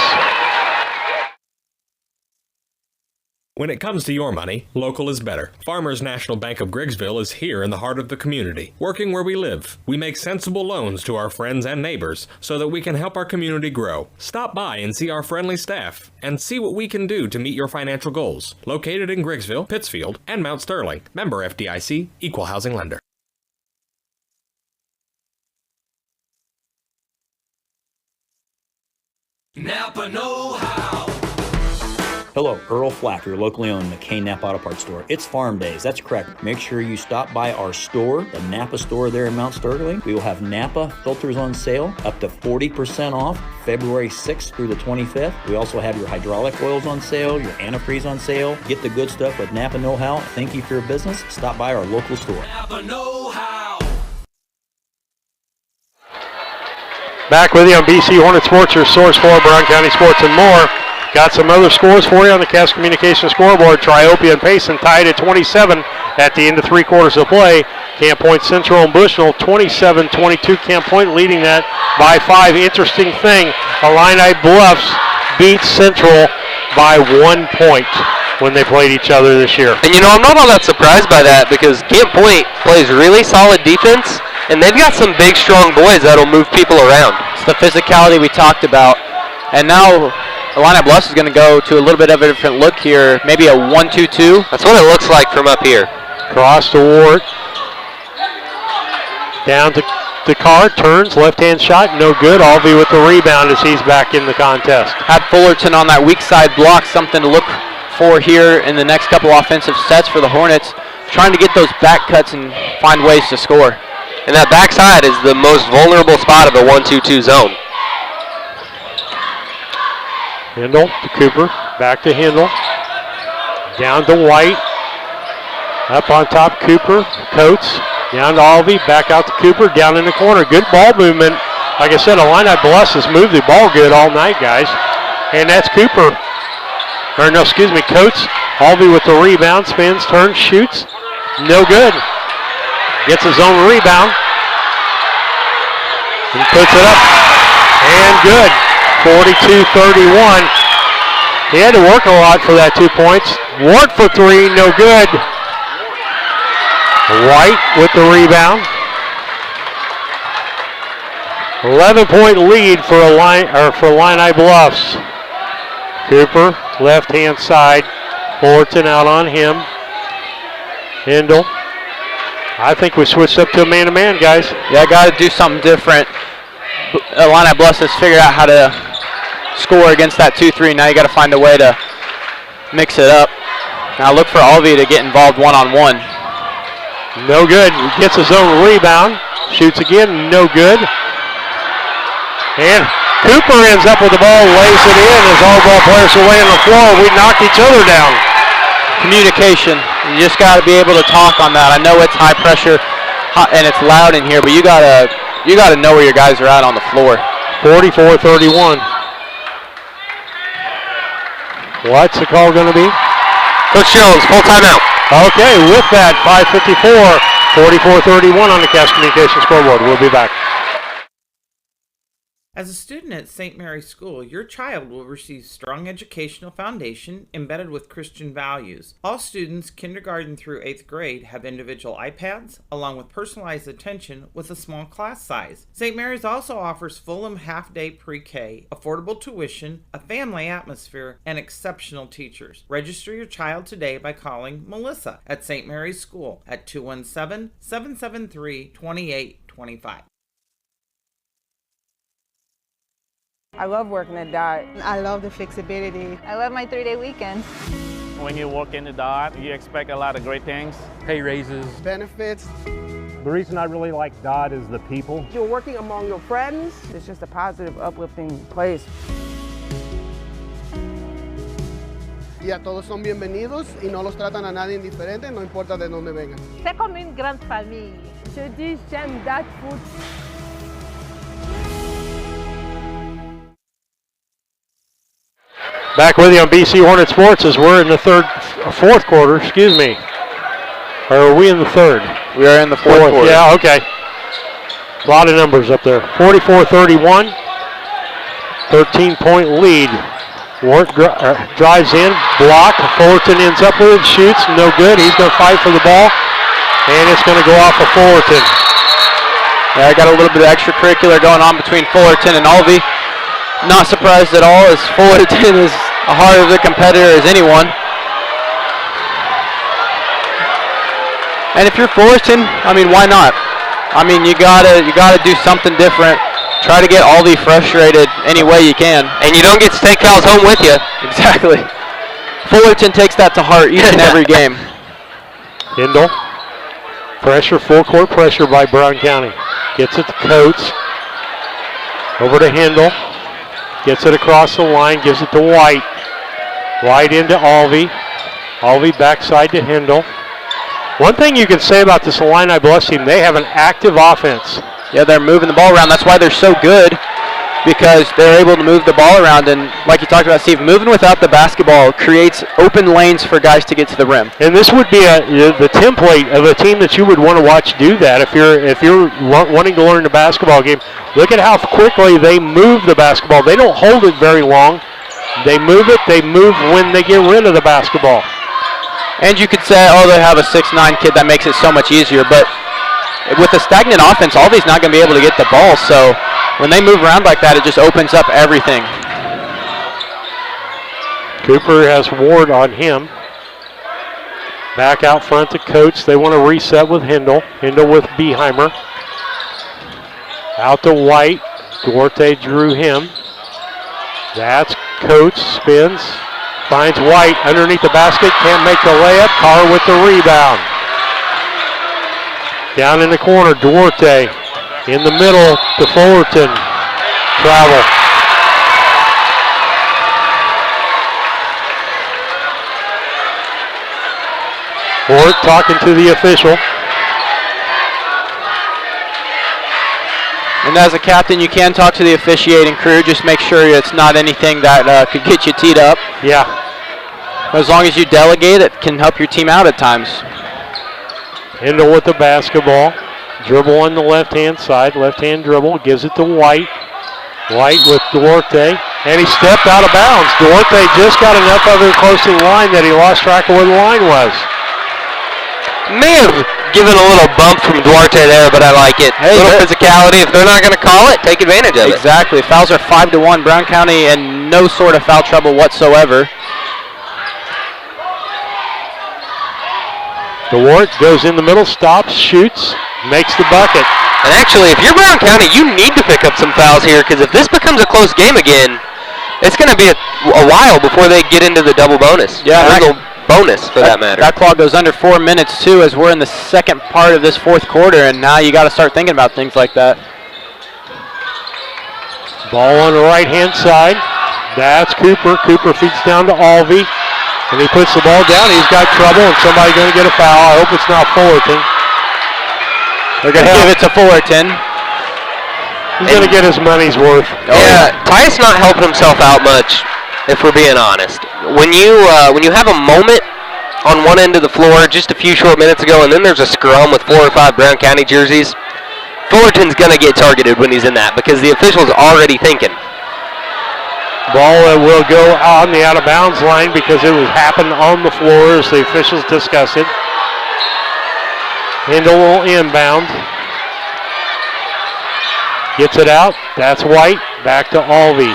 When it comes to your money, local is better. Farmers National Bank of Griggsville is here in the heart of the community, working where we live. We make sensible loans to our friends and neighbors so that we can help our community grow. Stop by and see our friendly staff and see what we can do to meet your financial goals. Located in Griggsville, Pittsfield, and Mount Sterling. Member FDIC, Equal Housing Lender. Napa know-how. Hello, Earl Flack, your locally owned McCain Napa Auto Parts store. It's farm days, that's correct. Make sure you stop by our store, the Napa store there in Mount Sterling. We will have Napa filters on sale, up to 40% off, February 6th through the 25th. We also have your hydraulic oils on sale, your antifreeze on sale. Get the good stuff with Napa know-how. Thank you for your business. Stop by our local store. Napa know-how. Back with you on BC Hornet Sports, your source for Brown County sports and more. Got some other scores for you on the Cass Communications scoreboard. Triopia and Payson tied at 27 at the end of 3 quarters of play. Camp Point Central and Bushnell 27-22. Camp Point leading that by 5. Interesting thing, Illini Bluffs beat Central by 1 point. when they played each other this year. And, I'm not all that surprised by that because Camp Point plays really solid defense, and they've got some big, strong boys that'll move people around. It's the physicality we talked about. And now Illini Bluffs is going to go to a little bit of a different look here, maybe a 1-2-2. That's what it looks like from up here. Cross to Ward. Down to Carr, turns, left-hand shot, no good. Alvey with the rebound as he's back in the contest. Had Fullerton on that weak side block, something to look for here in the next couple offensive sets for the Hornets, trying to get those back cuts and find ways to score. And that backside is the most vulnerable spot of the 1-2-2 zone. Hindle to Cooper, back to Hindle. Down to White. Up on top, Cooper, Coates. Down to Alvey, back out to Cooper, down in the corner. Good ball movement. Like I said, Illini Bluffs has moved the ball good all night, guys. And that's Cooper. Or no, excuse me, Coates. Alvey with the rebound, spins, turns, shoots. No good. Gets his own rebound. He puts it up. And good. 42-31. He had to work a lot for that 2 points. Ward for three, no good. White with the rebound. 11-point lead for Illini Bluffs. Cooper, left-hand side. Fullerton out on him. Hindle. I think we switched up to a man-to-man, guys. Yeah, got to do something different. Illini Bluffs has figured out how to score against that 2-3. Now you got to find a way to mix it up. Now look for Alvey to get involved one-on-one. No good. He gets his own rebound. Shoots again. No good. And Cooper ends up with the ball, lays it in as all ball players are laying on the floor. We knocked each other down. Communication. You just got to be able to talk on that. I know it's high pressure and it's loud in here, but you got to know where your guys are at on the floor. 44-31. What's the call going to be? Coach Jones, full timeout. Okay, with that, 5:54, 44-31 on the Cash Communications scoreboard. We'll be back. As a student at St. Mary's School, your child will receive strong educational foundation embedded with Christian values. All students, kindergarten through 8th grade, have individual iPads, along with personalized attention with a small class size. St. Mary's also offers Fulham half-day pre-K, affordable tuition, a family atmosphere, and exceptional teachers. Register your child today by calling Melissa at St. Mary's School at 217-773-2825. I love working at DOT. I love the flexibility. I love my 3-day weekend. When you work in the DOT, you expect a lot of great things. Pay raises. Benefits. The reason I really like DOT is the people. You're working among your friends. It's just a positive, uplifting place. Y a todos son bienvenidos y no los tratan a nadie indiferente, no importa de dónde vengan. C'est comme une grande famille. Je dis j'aime DOT food. Back with you on BC Hornet Sports as we're in the fourth quarter, excuse me. Or are we in the third? We are in the fourth quarter. Yeah, okay. A lot of numbers up there. 44-31, 13-point lead. Ward drives in, block. Fullerton ends up with it, shoots, no good. He's going to fight for the ball, and it's going to go off of Fullerton. Yeah, I got a little bit of extracurricular going on between Fullerton and Alvey. Not surprised at all, as Fullerton is a hard of a competitor as anyone. And if you're Fullerton, I mean, why not? I mean, you gotta do something different. Try to get Alvey frustrated any way you can. And you don't get steakhouse home with you. Exactly. Fullerton takes that to heart each and every game. Hindle. Pressure, full court pressure by Brown County. Gets it to Coates. Over to Hindle. Gets it across the line, gives it to White. White into Alvey. Alvey backside to Hindle. One thing you can say about this Illini Bluffs team, they have an active offense. Yeah, they're moving the ball around. That's why they're so good, because they're able to move the ball around. And like you talked about, Steve, moving without the basketball creates open lanes for guys to get to the rim. And this would be the template of a team that you would want to watch do that. If you're wanting to learn the basketball game, look at how quickly they move the basketball. They don't hold it very long. They move it. They move when they get rid of the basketball. And you could say, oh, they have a 6'9" kid. That makes it so much easier. But with a stagnant offense, Alvy's not going to be able to get the ball. So when they move around like that, it just opens up everything. Cooper has Ward on him. Back out front to Coates. They want to reset with Hindle. Hindle with Beheimer. Out to White. Duarte drew him. That's Coates. Spins. Finds White underneath the basket. Can't make the layup. Carr with the rebound. Down in the corner, Duarte. In the middle to Fullerton. Travel. Ford talking to the official. And as a captain, you can talk to the officiating crew. Just make sure it's not anything that could get you teed up. Yeah. As long as you delegate, it can help your team out at times. Hindle with the basketball. Dribble on the left-hand side. Left-hand dribble. Gives it to White. White with Duarte. And he stepped out of bounds. Duarte just got enough of it close to the line that he lost track of where the line was. May have given a little bump from Duarte there, but I like it. Hey, little physicality. If they're not going to call it, take advantage of it. Exactly. Fouls are 5-1. Brown County in no sort of foul trouble whatsoever. DeWart goes in the middle, stops, shoots, makes the bucket. And actually, if you're Brown County, you need to pick up some fouls here, because if this becomes a close game again, it's going to be a while before they get into the double bonus. Yeah, bonus for that matter. That clock goes under 4 minutes too, as we're in the second part of this fourth quarter, and now you got to start thinking about things like that. Ball on the right-hand side. That's Cooper. Cooper feeds down to Alvey, and he puts the ball down. He's got trouble, and somebody's going to get a foul. I hope it's not Fullerton. They're going to give it to Fullerton. He's going to get his money's worth. Yeah, Tyus not helping himself out much, if we're being honest. When you have a moment on one end of the floor just a few short minutes ago, and then there's a scrum with 4 or 5 Brown County jerseys, Fullerton's going to get targeted when he's in that, because the official's already thinking. Ball will go on the out-of-bounds line because it was happened on the floor as the officials discuss it. Hindle will inbound. Gets it out. That's White. Back to Alvey.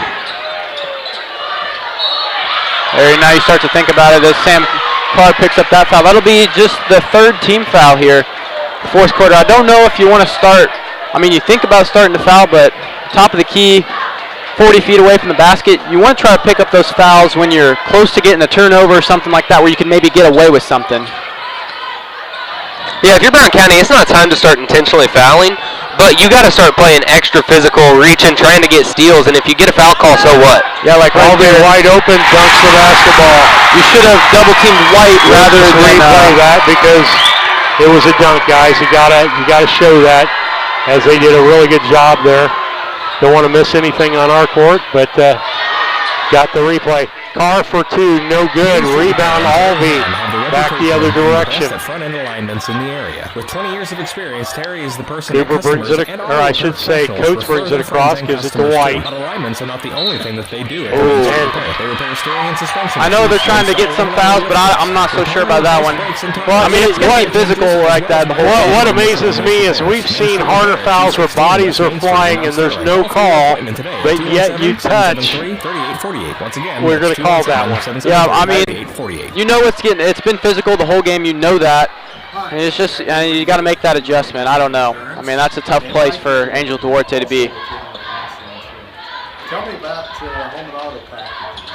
There, now you start to think about it as Sam Carr picks up that foul. That'll be just the third team foul here, fourth quarter. I don't know if you want to start. I mean, you think about starting to foul, but top of the key, 40 feet away from the basket, you want to try to pick up those fouls when you're close to getting a turnover or something like that, where you can maybe get away with something. Yeah, if you're Brown County, it's not time to start intentionally fouling, but you got to start playing extra physical, reaching, trying to get steals, and if you get a foul call, so what? Yeah, like Alvey wide open, dunks the basketball. You should have double-teamed White rather than replay that, because it was a dunk, guys. You gotta show that, as they did a really good job there. Don't want to miss anything on our court, but got the replay. Carr for 2, no good. Rebound, Alvey. Back the other direction. Front end alignments in the area. With 20 years of experience, Terry is the person. Cooper brings it, or I should say, Coates brings it across, gives it to White. Alignments are not the only thing that they do. They repair steering and suspension. I know they're trying to get some fouls, but I'm not so sure about that one. Well, I mean, it's going to be physical like that the whole game. What amazes me is we've seen harder fouls where bodies are flying and there's no call, but yet you touch. We're going to call that one. Yeah, I mean, you know it's been physical the whole game. You know that. And it's just you got to make that adjustment. I don't know. I mean, that's a tough place for Angel Duarte to be. Tell me about home and auto package.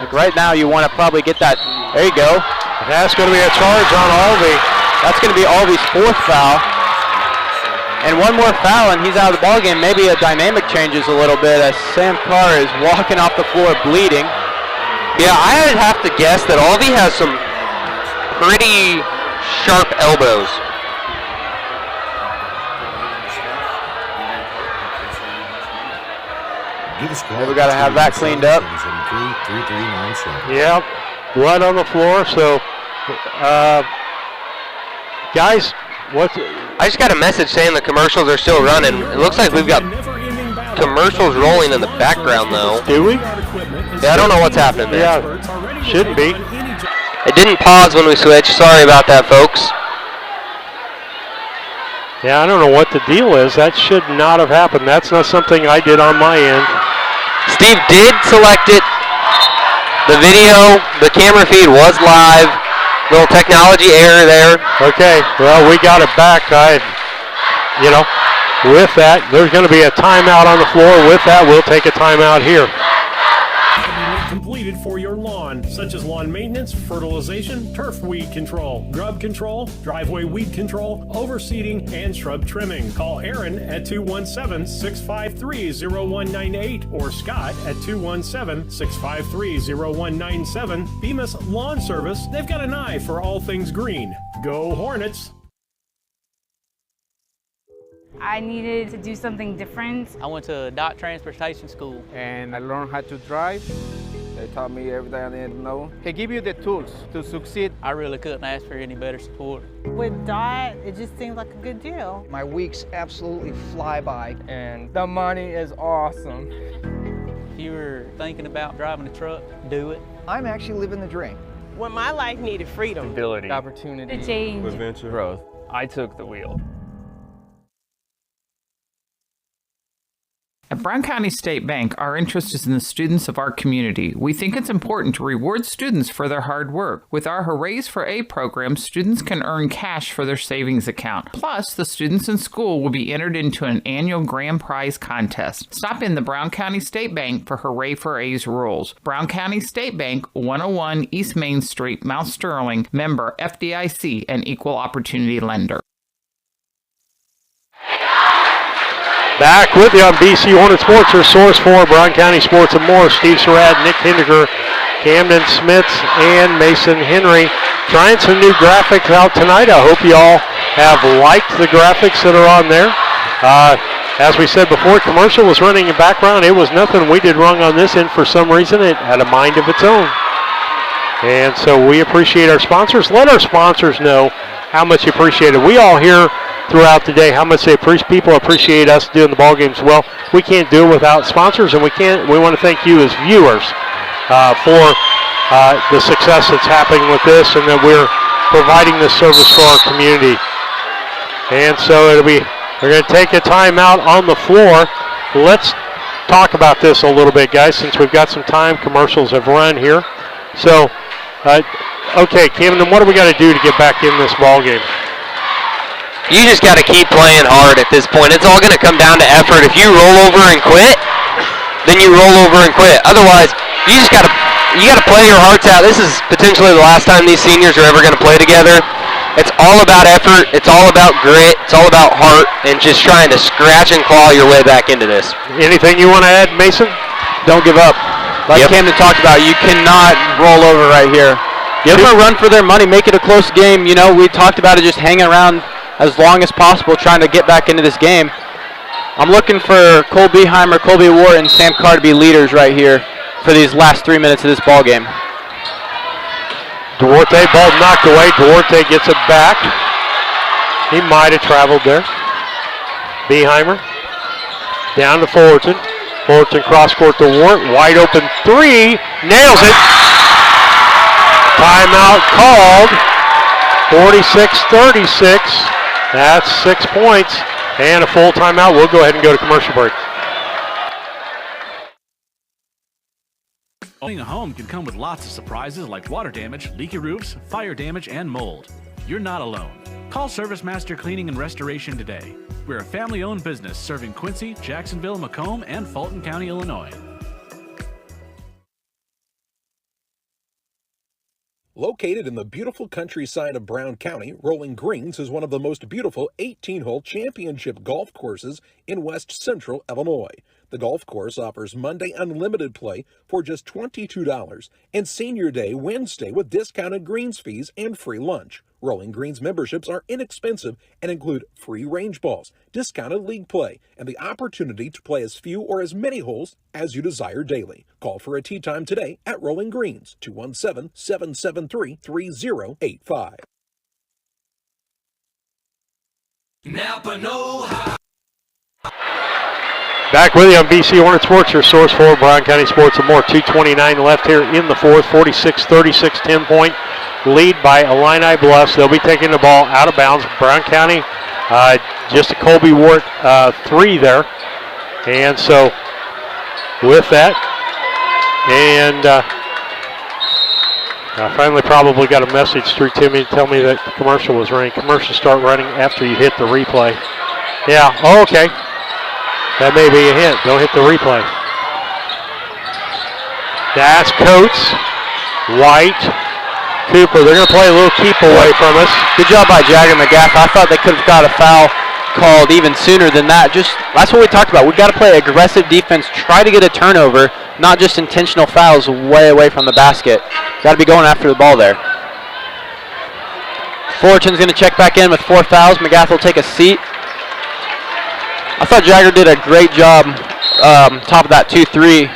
Like right now, you want to probably get that. There you go. That's going to be a charge on Alvey. That's going to be Alvey's 4th foul. And one more foul, and he's out of the ballgame. Maybe a dynamic changes a little bit as Sam Carr is walking off the floor bleeding. Yeah, I would have to guess that Alvey has some pretty sharp elbows. We got to have that cleaned up. Yep, blood on the floor. So, guys, I just got a message saying the commercials are still running. It looks like we've got commercials rolling in the background, though. Do we? Yeah, I don't know what's happening there. Yeah, shouldn't be. It didn't pause when we switched. Sorry about that, folks. Yeah, I don't know what the deal is. That should not have happened. That's not something I did on my end. Steve did select it. The video, the camera feed was live. Little technology error there. Okay, well, we got it back. With that, there's going to be a timeout on the floor. With that, we'll take a timeout here. Completed for your lawn, such as lawn maintenance, fertilization, turf weed control, grub control, driveway weed control, overseeding, and shrub trimming. Call Aaron at 217-653-0198 or Scott at 217-653-0197. Bemis Lawn Service, they've got an eye for all things green. Go Hornets! I needed to do something different. I went to DOT Transportation School. And I learned how to drive. They taught me everything I needed to know. They give you the tools to succeed. I really couldn't ask for any better support. With DOT, it just seems like a good deal. My weeks absolutely fly by, and the money is awesome. If you were thinking about driving a truck, do it. I'm actually living the dream. When my life needed freedom, Ability, opportunity, to change, adventure, growth, I took the wheel. At Brown County State Bank, our interest is in the students of our community. We think it's important to reward students for their hard work. With our Hoorays for A program, students can earn cash for their savings account. Plus, the students in school will be entered into an annual grand prize contest. Stop in the Brown County State Bank for Hooray for A's rules. Brown County State Bank, 101 East Main Street, Mount Sterling, member FDIC, and equal opportunity lender. Back with you on BC Hornet Sports, your source for Brown County sports and more. Steve Surratt, Nick Hindiger, Camden Smits, and Mason Henry. Trying some new graphics out tonight. I hope you all have liked the graphics that are on there. As we said before, commercial was running in background. It was nothing we did wrong on this end. For some reason, it had a mind of its own. And so we appreciate our sponsors. Let our sponsors know how much you appreciate it. We all hear throughout the day how much people appreciate us doing the ball games. Well, we can't do it without sponsors, and we want to thank you as viewers for the success that's happening with this, and that we're providing this service for our community. And so we're going to take a timeout on the floor. Let's talk about this a little bit, guys, since we've got some time. Commercials have run here. So, okay, Camden, what do we got to do to get back in this ball game? You just got to keep playing hard at this point. It's all going to come down to effort. If you roll over and quit, then you roll over and quit. Otherwise, you got to play your hearts out. This is potentially the last time these seniors are ever going to play together. It's all about effort. It's all about grit. It's all about heart, and just trying to scratch and claw your way back into this. Anything you want to add, Mason? Don't give up. Like Camden talked about, you cannot roll over right here. Give them a run for their money. Make it a close game. You know, we talked about it, just hanging around as long as possible, trying to get back into this game. I'm looking for Cole Beheimer, Colby Ward, and Sam Carr to be leaders right here for these last 3 minutes of this ball game. Duarte, ball knocked away. Duarte gets it back. He might have traveled there. Beheimer down to Fullerton. Fullerton cross court to Ward. Wide open three. Nails it. Timeout called. 46-36. That's 6 points and a full timeout. We'll go ahead and go to commercial break. Owning a home can come with lots of surprises like water damage, leaky roofs, fire damage, and mold. You're not alone. Call Service Master Cleaning and Restoration today. We're a family-owned business serving Quincy, Jacksonville, Macomb, and Fulton County, Illinois. Located in the beautiful countryside of Brown County, Rolling Greens is one of the most beautiful 18-hole championship golf courses in west central Illinois. The golf course offers Monday unlimited play for just $22 and Senior Day Wednesday with discounted greens fees and free lunch. Rolling Greens memberships are inexpensive and include free range balls, discounted league play, and the opportunity to play as few or as many holes as you desire daily. Call for a tee time today at Rolling Greens, 217-773-3085. Napa know-how. Back with you on BC Hornet Sports, your source for Brown County sports and more. 2:29 left here in the fourth. 46-36, 10-point lead by Illini Bluffs. They'll be taking the ball out of bounds. Brown County, just a Colby Wart 3 there. And so with that, and I finally probably got a message through Timmy to tell me that the commercial was running. Commercials start running after you hit the replay. Yeah, oh, okay. That may be a hint. Don't hit the replay. That's Coates, White, Cooper. They're going to play a little keep away from us. Good job by Jagger McGath. I thought they could have got a foul called even sooner than that. That's what we talked about. We've got to play aggressive defense, try to get a turnover, not just intentional fouls way away from the basket. Got to be going after the ball there. Fullerton's going to check back in with 4 fouls. McGath will take a seat. I thought Jagger did a great job top of that 2-3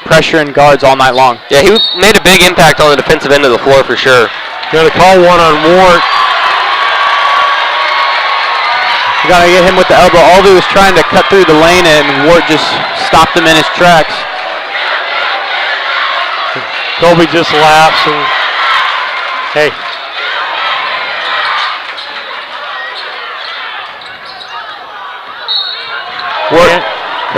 pressure and guards all night long. Yeah, he made a big impact on the defensive end of the floor for sure. Going to call one on Ward. You got to get him with the elbow. Aldi was trying to cut through the lane and Ward just stopped him in his tracks. Colby just laughs and, hey.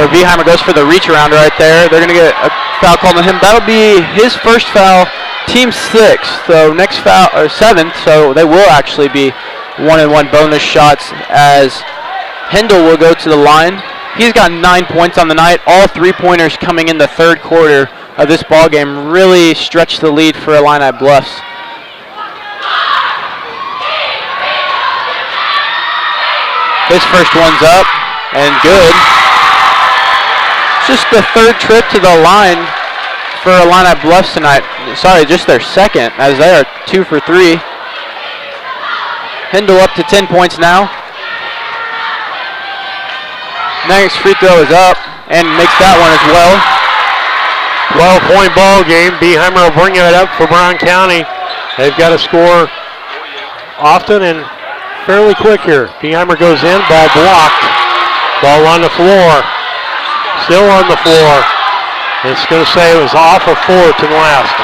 Vieheimer goes for the reach around right there. They're going to get a foul called on him. That'll be his first foul, team 6th. So next foul, or 7th. So they will actually be 1-and-1 bonus shots as Hendel will go to the line. He's got 9 points on the night. All 3-pointers coming in the third quarter of this ball game really stretched the lead for Illini Bluffs. His first one's up and good. Just the third trip to the line for Illini Bluffs tonight. Sorry, just their second, as they are 2 for 3. Hendel up to 10 points now. Next free throw is up and makes that one as well. 12-point ball game. Vieheimer will bring it up for Brown County. They've got to score often and fairly quick here. Vieheimer goes in, ball blocked. Ball on the floor. Still on the floor. It's going to say it was off of Fullerton last.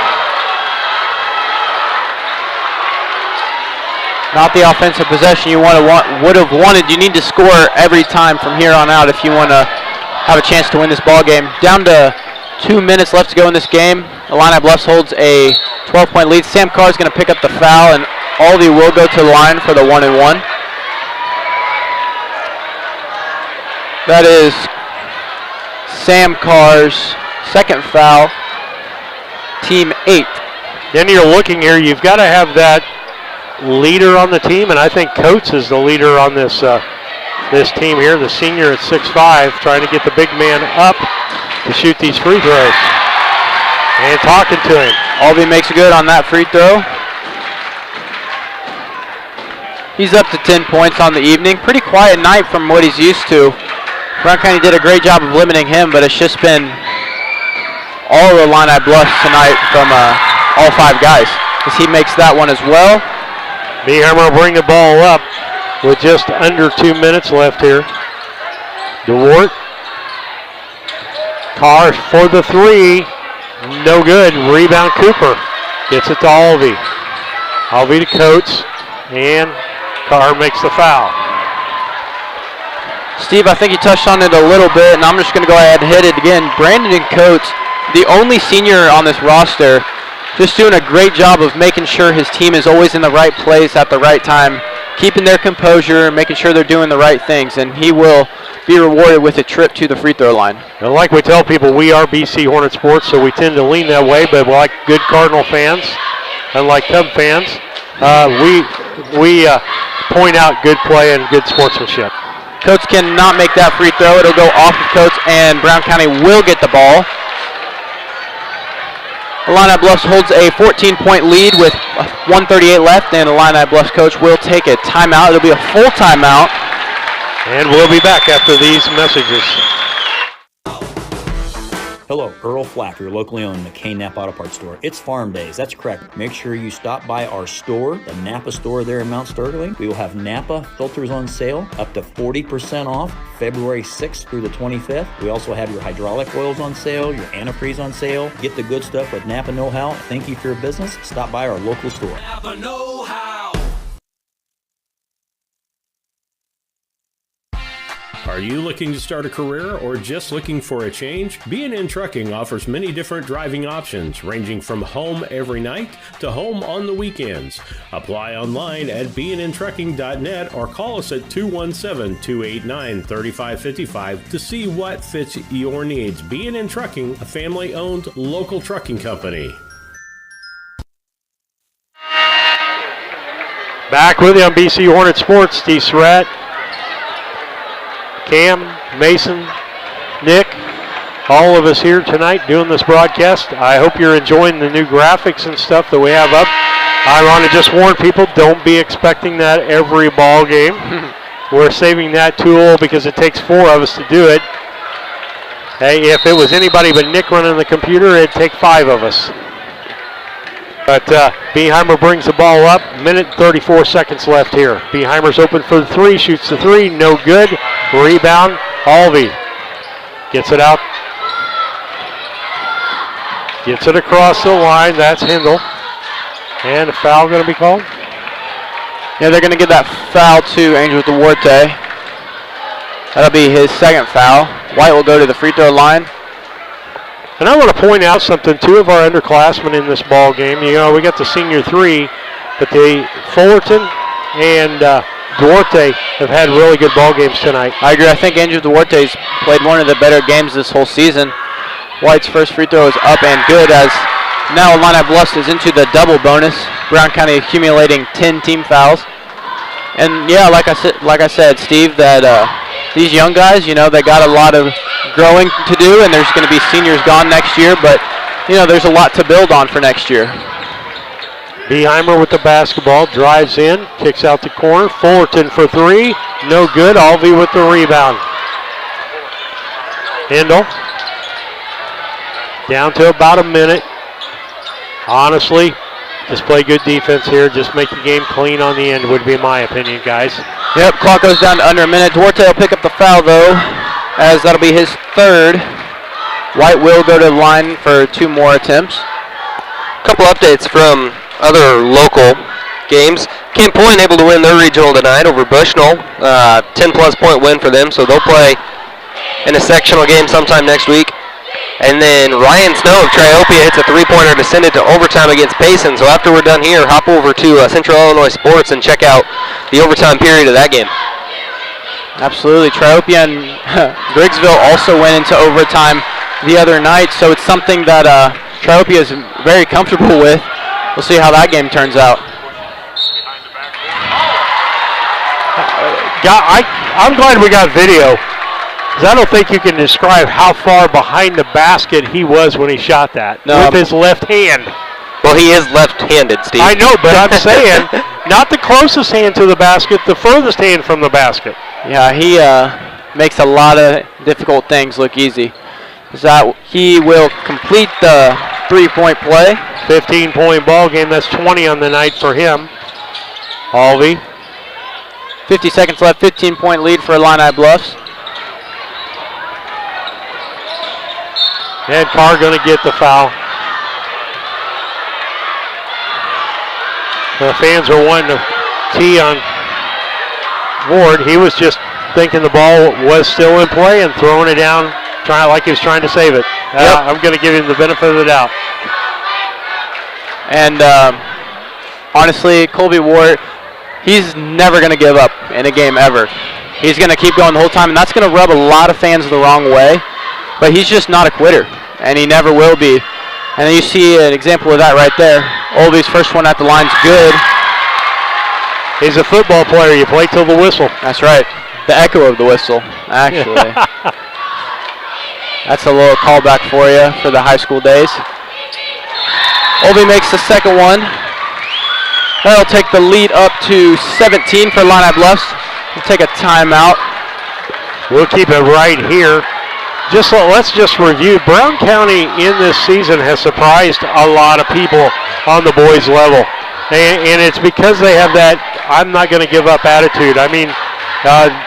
Not the offensive possession you would have wanted. You need to score every time from here on out if you want to have a chance to win this ball game. Down to 2 minutes left to go in this game. Illini Bluffs holds a 12-point lead. Sam Carr is going to pick up the foul, and Aldi will go to the line for the 1-and-1. That is Sam Carr's second foul, team 8. Then you're looking here, you've got to have that leader on the team, and I think Coates is the leader on this this team here, the senior at 6'5", trying to get the big man up to shoot these free throws. And talking to him. Aldi makes good on that free throw. He's up to 10 points on the evening. Pretty quiet night from what he's used to. Brown County did a great job of limiting him, but it's just been all Illini Bluffs tonight from all 5 guys, as he makes that one as well. Vieheimer will bring the ball up with just under 2 minutes left here. DeWart. Carr for the 3. No good. Rebound Cooper. Gets it to Alvey. Alvey to Coates. And Carr makes the foul. Steve, I think you touched on it a little bit, and I'm just going to go ahead and hit it again. Brandon Coates, the only senior on this roster, just doing a great job of making sure his team is always in the right place at the right time, keeping their composure, making sure they're doing the right things, and he will be rewarded with a trip to the free throw line. And like we tell people, we are BC Hornet Sports, so we tend to lean that way, but like good Cardinal fans, unlike Cub fans, we point out good play and good sportsmanship. Coates cannot make that free throw. It'll go off of Coates, and Brown County will get the ball. Illini Bluffs holds a 14-point lead with 1:38 left, and Illini Bluffs coach will take a timeout. It'll be a full timeout. And we'll be back after these messages. Hello, Earl Flack, your locally owned McCain Napa Auto Parts store. It's farm days, that's correct. Make sure you stop by our store, the Napa store there in Mount Sterling. We will have Napa filters on sale, up to 40% off, February 6th through the 25th. We also have your hydraulic oils on sale, your antifreeze on sale. Get the good stuff with Napa know-how. Thank you for your business. Stop by our local store. Napa know-how. Are you looking to start a career or just looking for a change? B&N Trucking offers many different driving options, ranging from home every night to home on the weekends. Apply online at bnntrucking.net or call us at 217-289-3555 to see what fits your needs. B&N Trucking, a family-owned local trucking company. Back with you on BC Hornet Sports, Steve Surratt, Cam, Mason, Nick, all of us here tonight doing this broadcast. I hope you're enjoying the new graphics and stuff that we have up. I want to just warn people, don't be expecting that every ball game. We're saving that tool because it takes 4 of us to do it. Hey, if it was anybody but Nick running the computer, it'd take 5 of us. But Beheimer brings the ball up. Minute 34 seconds left here. Beheimer's open for the 3, shoots the 3, no good. Rebound, Alvey gets it out. Gets it across the line, that's Hindle. And a foul going to be called? Yeah, they're going to give that foul to Angel Duarte. That'll be his second foul. White will go to the free throw line. And I want to point out something, 2 of our underclassmen in this ball game. You know, we got the senior 3, but the Fullerton and Duarte have had really good ball games tonight. I agree. I think Angel Duarte's played one of the better games this whole season. White's first free throw is up and good, as now Illini Bluffs is into the double bonus. Brown County accumulating 10 team fouls. And yeah, like I said, Steve, that these young guys, you know, they got a lot of growing to do, and there's going to be seniors gone next year, but you know, there's a lot to build on for next year. Beheimer with the basketball, drives in, kicks out the corner. Fullerton for 3, no good. Alvey with the rebound. Hindle, down to about a minute. Honestly, just play good defense here. Just make the game clean on the end would be my opinion, guys. Yep, clock goes down to under a minute. Duarte will pick up the foul, though, as that'll be his 3rd. White will go to the line for 2 more attempts. Couple updates from other local games. Camp Point able to win their regional tonight over Bushnell. 10-plus point win for them, so they'll play in a sectional game sometime next week. And then Ryan Snow of Triopia hits a 3-pointer to send it to overtime against Payson. So after we're done here, hop over to Central Illinois Sports and check out the overtime period of that game. Absolutely. Triopia and Briggsville also went into overtime the other night, so it's something that Triopia is very comfortable with. We'll see how that game turns out. I'm glad we got video, because I don't think you can describe how far behind the basket he was when he shot that with his left hand. Well, he is left-handed, Steve. I know, but I'm saying not the closest hand to the basket, the furthest hand from the basket. Yeah, he makes a lot of difficult things look easy. So he will complete the 3-point play. 15-point ball game. That's 20 on the night for him. Alvey. 50 seconds left. 15-point lead for Illini Bluffs. And Carr going to get the foul. The fans are wanting to tee on Ward. He was just thinking the ball was still in play and throwing it down, like he was trying to save it. I'm going to give him the benefit of the doubt. And honestly, Colby Ward, he's never going to give up in a game ever. He's going to keep going the whole time, and that's going to rub a lot of fans the wrong way. But he's just not a quitter, and he never will be. And you see an example of that right there. Olby's first one at the line's good. He's a football player. You play till the whistle. That's right. The echo of the whistle, actually. That's a little callback for you for the high school days. Olby makes the second one. That'll take the lead up to 17 for Illini Bluffs. We'll take a timeout. We'll keep it right here. let's just review. Brown County in this season has surprised a lot of people on the boys level. And it's because they have that I'm not going to give up attitude. I mean,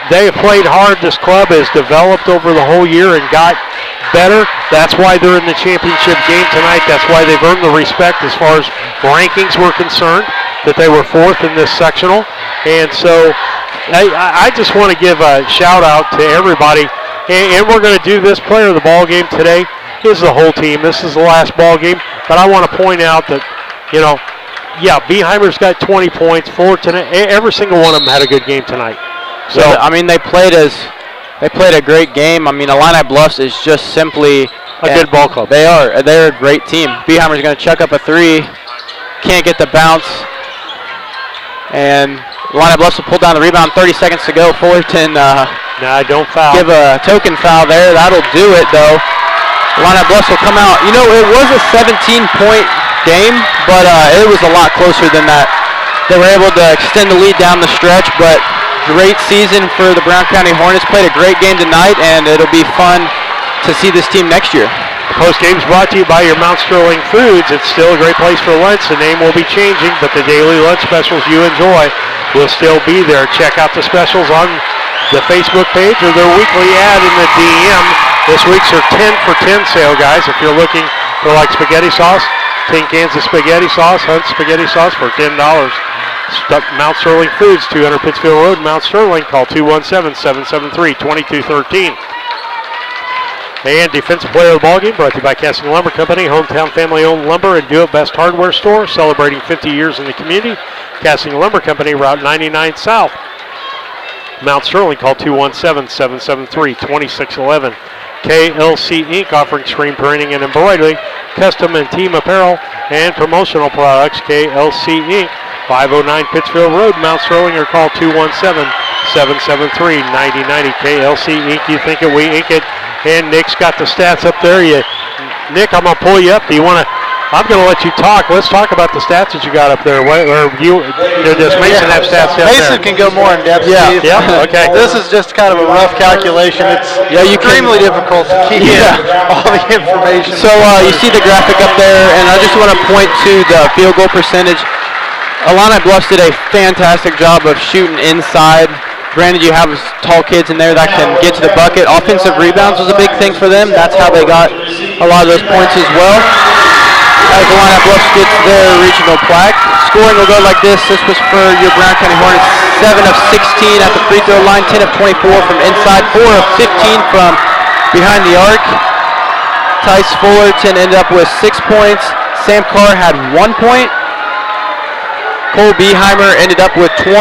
they have played hard. This club has developed over the whole year and got better. That's why they're in the championship game tonight. That's why they've earned the respect as far as rankings were concerned, that they were 4th in this sectional. And so I just want to give a shout out to everybody. And we're going to do this. Player of the ball game today is the whole team. This is the last ball game. But I want to point out that, Beeheimer's got 20 points. Fullerton, every single one of them had a good game tonight. So I mean, they played a great game. I mean, Illini Bluffs is just simply a good ball club. They're a great team. Beeheimer's going to chuck up a 3, can't get the bounce, and Illini Bluffs will pull down the rebound. 30 seconds to go. Fullerton, don't foul. Give a token foul there. That'll do it though. Illini Bluffs will come out. It was a 17-point game, but it was a lot closer than that. They were able to extend the lead down the stretch, but great season for the Brown County Hornets. Played a great game tonight, and it'll be fun to see this team next year. The postgame is brought to you by your Mount Sterling Foods. It's still a great place for lunch. The name will be changing, but the daily lunch specials you enjoy will still be there. Check out the specials on the Facebook page or their weekly ad in the DM. This week's are 10 for 10 sale, guys. If you're looking for like spaghetti sauce, 10 cans of spaghetti sauce, Hunt spaghetti sauce for $10. Mount Sterling Foods, 200 Pittsfield Road, Mount Sterling. Call 217-773-2213. And defensive player of the ballgame brought to you by Casting Lumber Company, hometown family-owned lumber and do-it-best hardware store, celebrating 50 years in the community. Casting Lumber Company, Route 99 South. Mount Sterling, call 217-773-2611. KLC Inc. offering screen printing and embroidery, custom and team apparel, and promotional products. KLC Inc. 509 Pittsfield Road, Mount Sterling, or call 217-773-9090. KLC Inc. You think it, we ink it. And Nick's got the stats up there. Nick, I'm going to pull you up. I'm going to let you talk. Let's talk about the stats that you got up there. Does Mason have stats up there? Mason can go more in depth, Steve. Yeah, okay. This is just kind of a rough calculation. It's extremely difficult to keep all the information. So you see the graphic up there, and I just want to point to the field goal percentage. Illini Bluffs did a fantastic job of shooting inside. Granted, you have tall kids in there that can get to the bucket. Offensive rebounds was a big thing for them. That's how they got a lot of those points as well. As Illini Bluffs gets their regional plaque. Scoring will go like this. This was for your Brown County Hornets. 7 of 16 at the free throw line. 10 of 24 from inside. 4 of 15 from behind the arc. Tice Fullerton ended up with 6 points. Sam Carr had 1 point. Cole Beeheimer ended up with 20.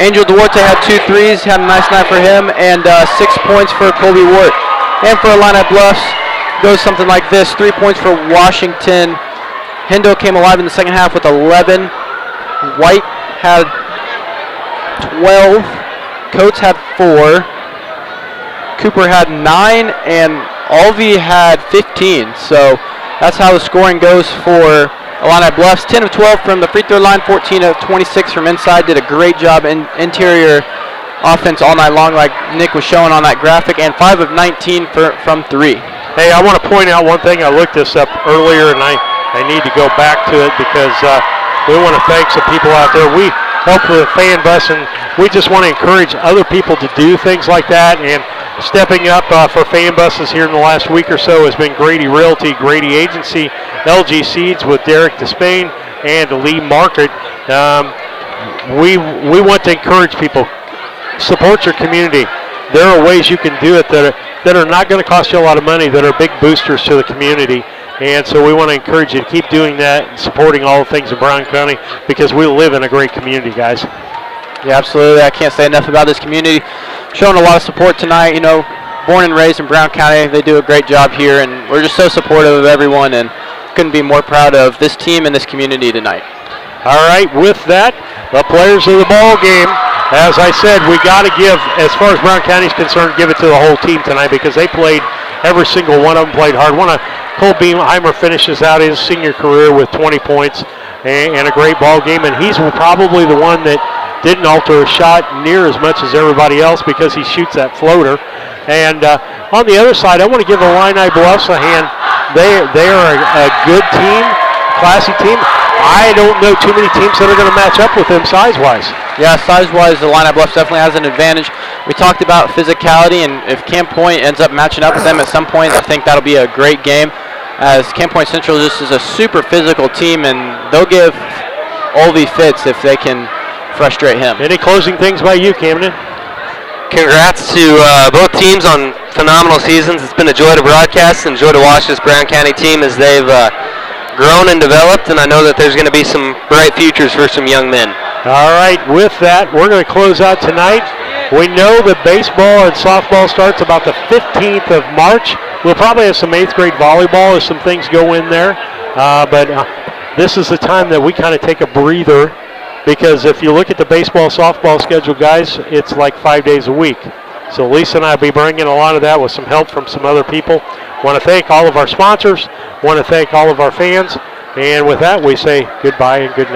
Angel Duarte had 2 threes, had a nice night for him, and 6 points for Colby Wart. And for Illini Bluffs, goes something like this. 3 points for Washington. Hendo came alive in the second half with 11. White had 12. Coates had 4. Cooper had 9, and Alvey had 15. So that's how the scoring goes for Illini Bluffs. 10 of 12 from the free throw line, 14 of 26 from inside. Did a great job in interior offense all night long, like Nick was showing on that graphic, and 5 of 19 from 3. Hey, I want to point out one thing. I looked this up earlier, and I need to go back to it because we want to thank some people out there. We help with the fan bus, and we just want to encourage other people to do things like that. And stepping up for fan buses here in the last week or so has been Grady Realty, Grady Agency, LG Seeds with Derek Despain, and Lee Market. We want to encourage people. Support your community. There are ways you can do it that are not going to cost you a lot of money, that are big boosters to the community. And so we want to encourage you to keep doing that and supporting all the things in Brown County because we live in a great community, guys. Yeah, absolutely. I can't say enough about this community. Showing a lot of support tonight. Born and raised in Brown County, they do a great job here, and we're just so supportive of everyone, and couldn't be more proud of this team and this community tonight. All right, with that, the players of the ball game. As I said, we got to give, as far as Brown County is concerned, give it to the whole team tonight because they played, every single one of them played hard. Cole Beeheimer finishes out his senior career with 20 points and a great ball game, and he's probably the one that didn't alter a shot near as much as everybody else because he shoots that floater. And on the other side, I want to give the Illini Bluffs a hand. They are a good team, classy team. I don't know too many teams that are going to match up with them size-wise. Yeah, size-wise, the Illini Bluffs definitely has an advantage. We talked about physicality, and if Camp Point ends up matching up with them at some point, I think that'll be a great game, as Camp Point Central just is a super physical team, and they'll give Olvie fits if they can frustrate him. Any closing things by you, Camden? Congrats to both teams on phenomenal seasons. It's been a joy to broadcast and a joy to watch this Brown County team as they've grown and developed, and I know that there's going to be some bright futures for some young men. All right, with that, we're going to close out tonight. We know that baseball and softball starts about the 15th of March. We'll probably have some 8th grade volleyball as some things go in there, but this is the time that we kind of take a breather, because if you look at the baseball, softball schedule, guys, it's like 5 days a week. So Lisa and I will be bringing a lot of that with some help from some other people. Want to thank all of our sponsors. Want to thank all of our fans. And with that, we say goodbye and good night.